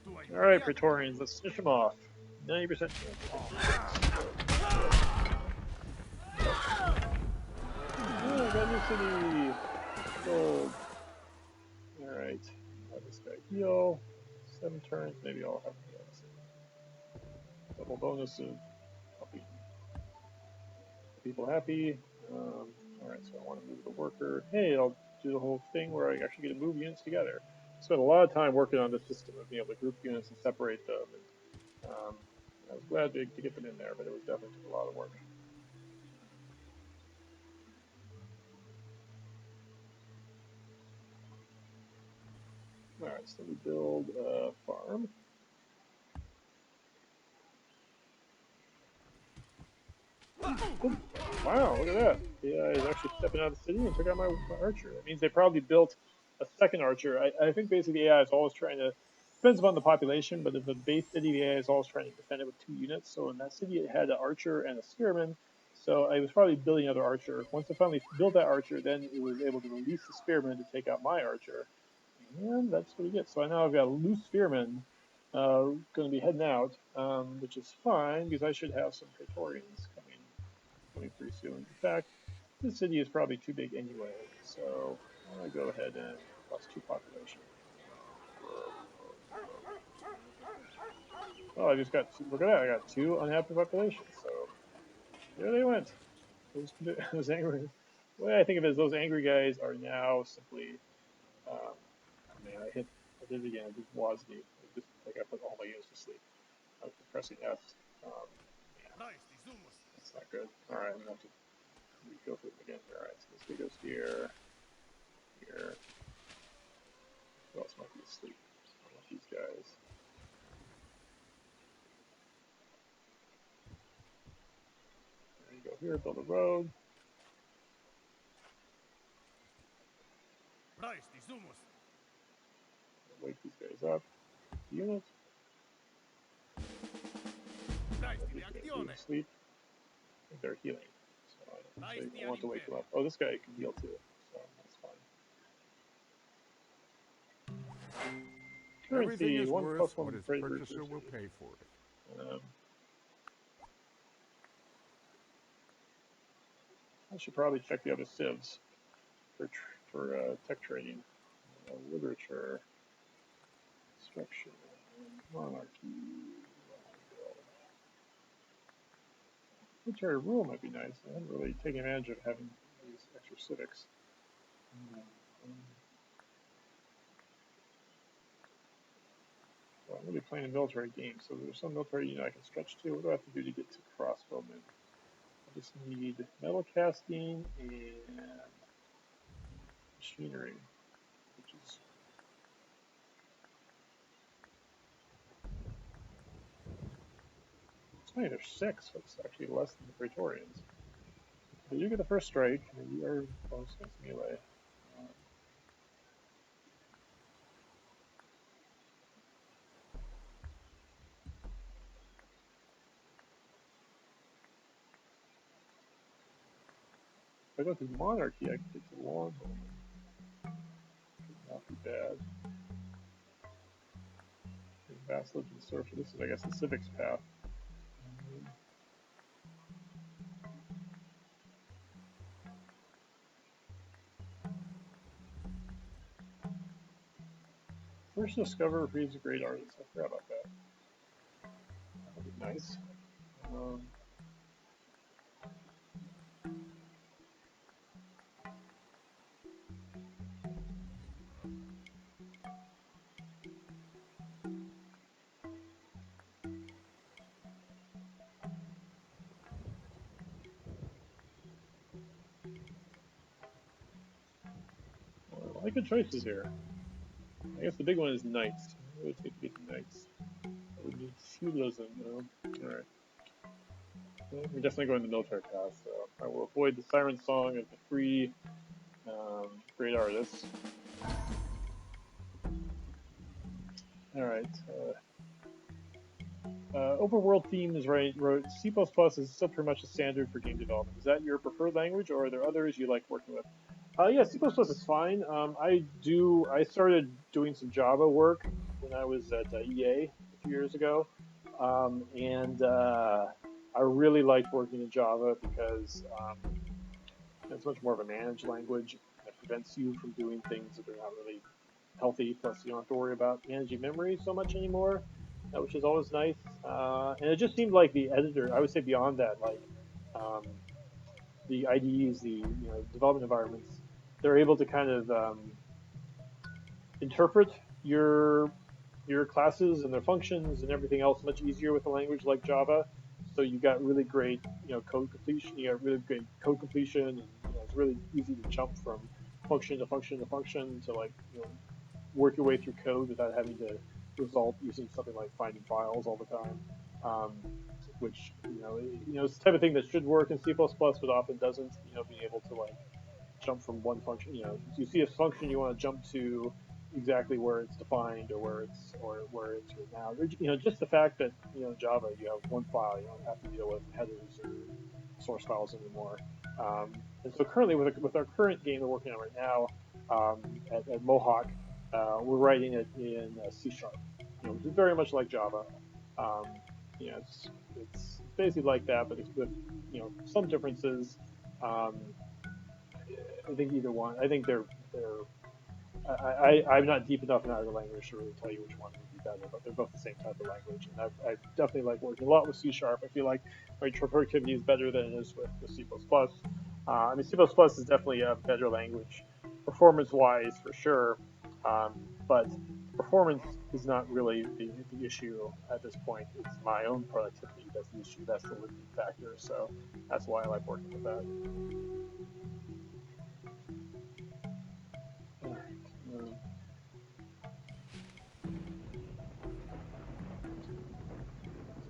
All right, Praetorians, let's finish them off. 90% chance I got a new city. Gold. All right, have this guy heal. 7 turns, maybe I'll have him heal. Double bonus of helping people happy. All right, so I want to move the worker. Hey, I'll do the whole thing where I actually get to move units together. I spent a lot of time working on this system of being able to group units and separate them. And, I was glad to get them in there, but it was definitely took a lot of work. All right, so we build a farm. Wow, look at that. The AI is actually stepping out of the city and took out my archer. That means they probably built a second archer. I think basically the AI is always trying to, depends upon the population, but if the base city, the AI is always trying to defend it with 2 units. So in that city, it had an archer and a spearman. So I was probably building another archer. Once I finally built that archer, then it was able to release the spearman to take out my archer. And that's what you get. So now I've got a loose spearman going to be heading out, which is fine because I should have some Praetorians coming pretty soon. In fact, this city is probably too big anyway, so I'm going to go ahead and plus 2 population. Oh, I just got look at that. I got 2 unhappy populations. So there they went. Those angry. The way I think of it is those angry guys are now simply. Man, I did it again. I did WASD. Just like I put all my units to sleep. I was pressing S. Man, that's not good. All right, I'm gonna have to go through them again. All right, so this guy goes here, here. Who else might be asleep? I want these guys. There you go here, build a road. Wake these guys up. Unit. These guys do sleep. I think they're healing. So I want to wake them up. Oh, this guy can heal too. So that's fine. Everything Currency, is 1 worth plus 1 what its trade purchaser versus. will pay for it. I should probably check the other civs for tech trading. Literature, construction, monarchy. Military rule might be nice. I haven't really taken advantage of having these extra civics. So I'm really playing a military game, so there's some military unit I can stretch to. What do I have to do to get to crossbowmen? I just need metal casting and machinery, which is it's only there's 6, so it's actually less than the Praetorians. But you get the first strike, and you are bonus against melee. If I go through monarchy, I can get to longbowmen. Not too bad. Vassalage and serfdom. This is, I guess, the civics path. First discover who's a great artist. I forgot about that. That'd be nice. I like good choices here. I guess the big one is knights. What would it take to get to knights? I would need feudalism, though. Alright. Well, we're definitely going the military path, so I will avoid the siren song of the free great artists. Alright. Overworld themes, right? Wrote C++ is still pretty much a standard for game development. Is that your preferred language, or are there others you like working with? Yeah, C++ is fine. I started doing some Java work when I was at EA a few years ago, and I really liked working in Java because it's much more of a managed language that prevents you from doing things that are not really healthy. Plus, you don't have to worry about managing memory so much anymore, which is always nice. And it just seemed like the editor, I would say beyond that, like um, the IDEs, the development environments, they're able to kind of interpret your classes and their functions and everything else much easier with a language like Java. So you got really great code completion. You got really great code completion, and it's really easy to jump from function to function to function to like work your way through code without having to result using something like finding files all the time. Which it's the type of thing that should work in C++, but often doesn't. Being able to like jump from one function. You see a function you want to jump to exactly where it's defined or where it's written out. Just the fact that Java you have one file, you don't have to deal with headers or source files anymore. And so currently with our current game we're working on right now at Mohawk, we're writing it in C Sharp, which is very much like Java. Um, it's basically like that, but it's with some differences. Um, I think either one. I think they're. I'm not deep enough in either language to really tell you which one would be better, but they're both the same type of language, and I definitely like working a lot with C Sharp. I feel like my productivity is better than it is with C++. I mean, C++ is definitely a better language, performance-wise for sure, but performance is not really the issue at this point. It's my own productivity that's the issue. That's the limiting factor. So that's why I like working with that. All right.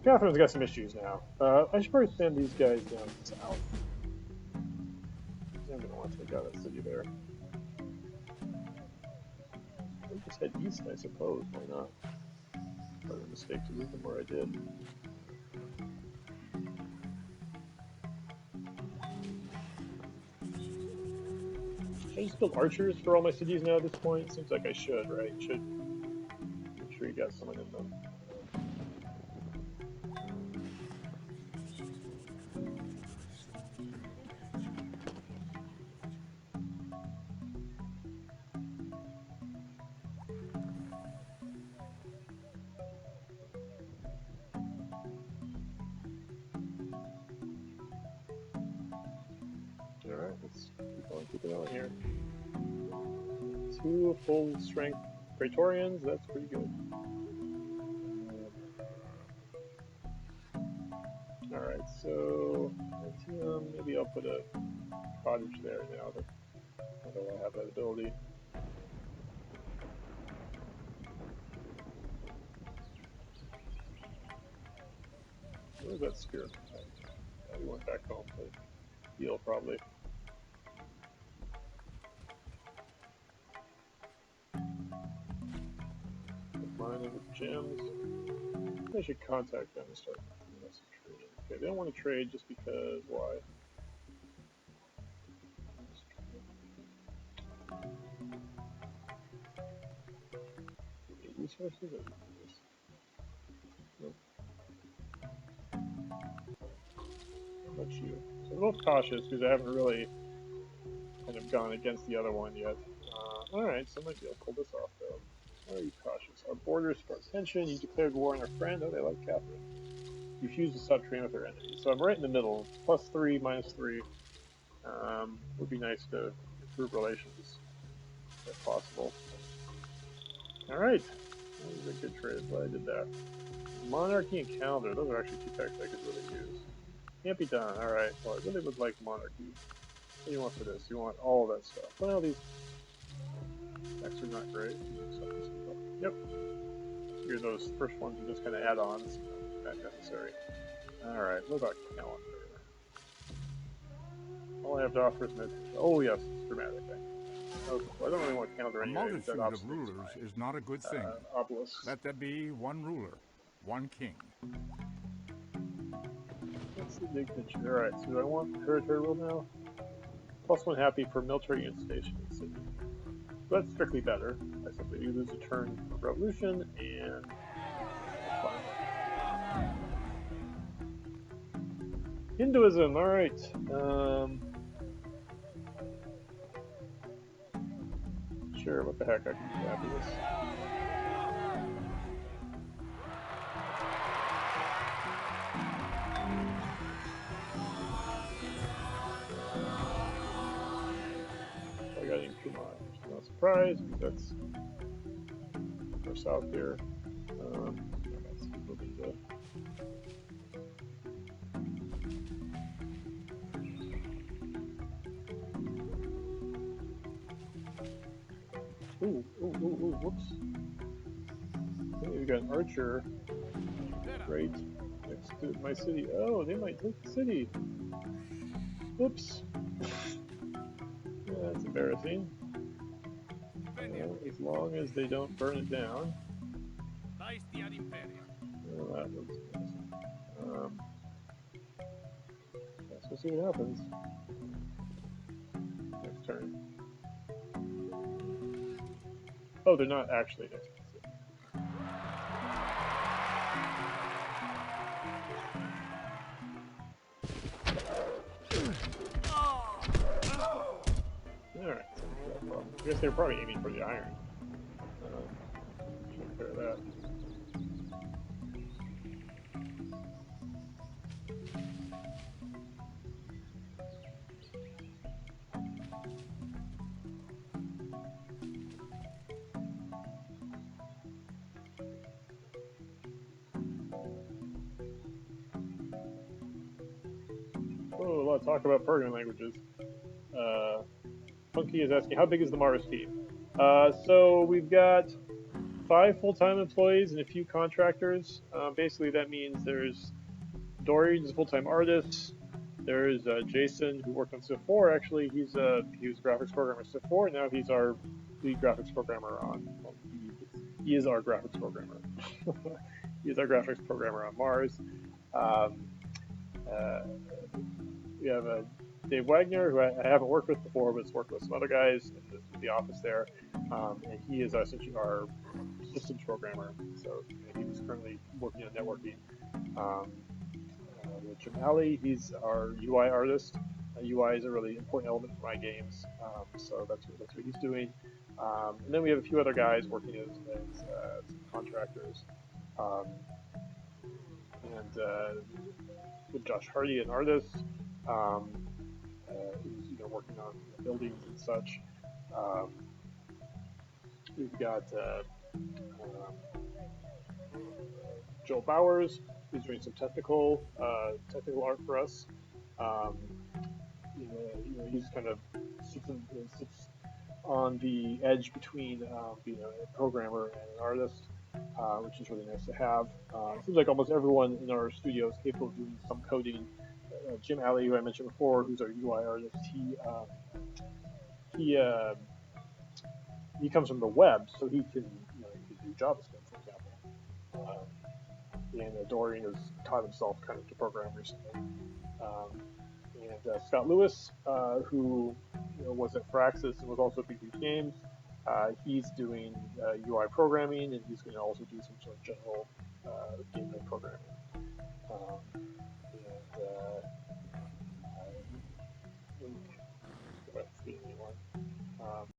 Catherine's got some issues now. I should probably send these guys down south. I'm gonna want to take out a city there. Or just head east, I suppose. Why not? Probably a mistake to move them where I did. Should I just build archers for all my cities now at this point? Seems like I should, right? Should make sure you got someone in them. Alright, let's keep going here. 2 full strength Praetorians, that's pretty good. Alright, so maybe I'll put a cottage there now that I have that ability. Where's that spear? We went back home to heal probably. Mining with gems. I should contact them and start some trading. Okay, they don't want to trade just because. Why? Resources? Nope. How about you? So I'm both cautious because I haven't really kind of gone against the other one yet. Alright, so I might be able to pull this off though. Why are you cautious? Our borders spark tension. You declared war on our friend. Oh, they like Catherine. You refuse to stop trading with our enemies. So I'm right in the middle. +3, -3. Would be nice to improve relations if possible. All right. That was a good trade. Glad I did that. Monarchy and calendar. Those are actually two texts I could really use. Can't be done. All right. Well, I really would like monarchy. What do you want for this? You want all of that stuff. Well, these texts are not great. Yep. Figure those first ones are just kind of add-ons. Not necessary. All right. What about calendar? All I have to offer is meditation. Oh yes, it's dramatic. Okay. Well, I don't really want calendar A anyway. We've got multitude of obstacles. rulers is not a good thing. Obelisks. Let there be one ruler, one king. That's the big picture. All right. So do I want territory rule now? +1 happy for military unit station in the city. So that's strictly better. I simply lose a turn for revolution, and that's fine. Hinduism. All right. Sure. What the heck? I can be fabulous. I got in Kumai, which is not a surprise because that's more south here. Let's move into. Ooh, whoops. Okay, we got an archer right next to my city. Oh, they might take the city. Oops. That's embarrassing. As long as they don't burn it down. Well, that looks embarrassing. Guess we'll see what happens next turn. Oh, they're not actually next to the city. Alright, I guess they're probably aiming for the iron. Take care of that. Oh, a lot of talk about programming languages. Funky is asking, how big is the Mars team? So we've got 5 full-time employees and a few contractors. Basically, that means there's Dory, who's a full-time artist. There's Jason, who worked on Civ 4. Actually, he was a graphics programmer in Civ 4. Now he's our lead graphics programmer on. Well, he is our graphics programmer. He is our graphics programmer on Mars. Um, we have Dave Wagner, who I haven't worked with before, but has worked with some other guys in the office there, and he is essentially our systems programmer. So he's currently working on networking. Jim Alley, he's our UI artist. UI is a really important element for my games, so that's what he's doing. And then we have a few other guys working as some contractors, um, and with Josh Hardy, an artist, who's working on buildings and such. Um, we've got Joel Bowers, who's doing some technical art for us. Um, he's kind of sits on the edge between being a programmer and an artist, which is really nice to have. It seems like almost everyone in our studio is capable of doing some coding. Jim Alley, who I mentioned before, who's our UI artist, he comes from the web, so he can do JavaScript, for example. And Dorian has taught himself kind of to program recently. And Scott Lewis, who was at Firaxis and was also at Big Beach Games, he's doing UI programming, and he's going to also do some sort of general gameplay programming. I think that's the only one.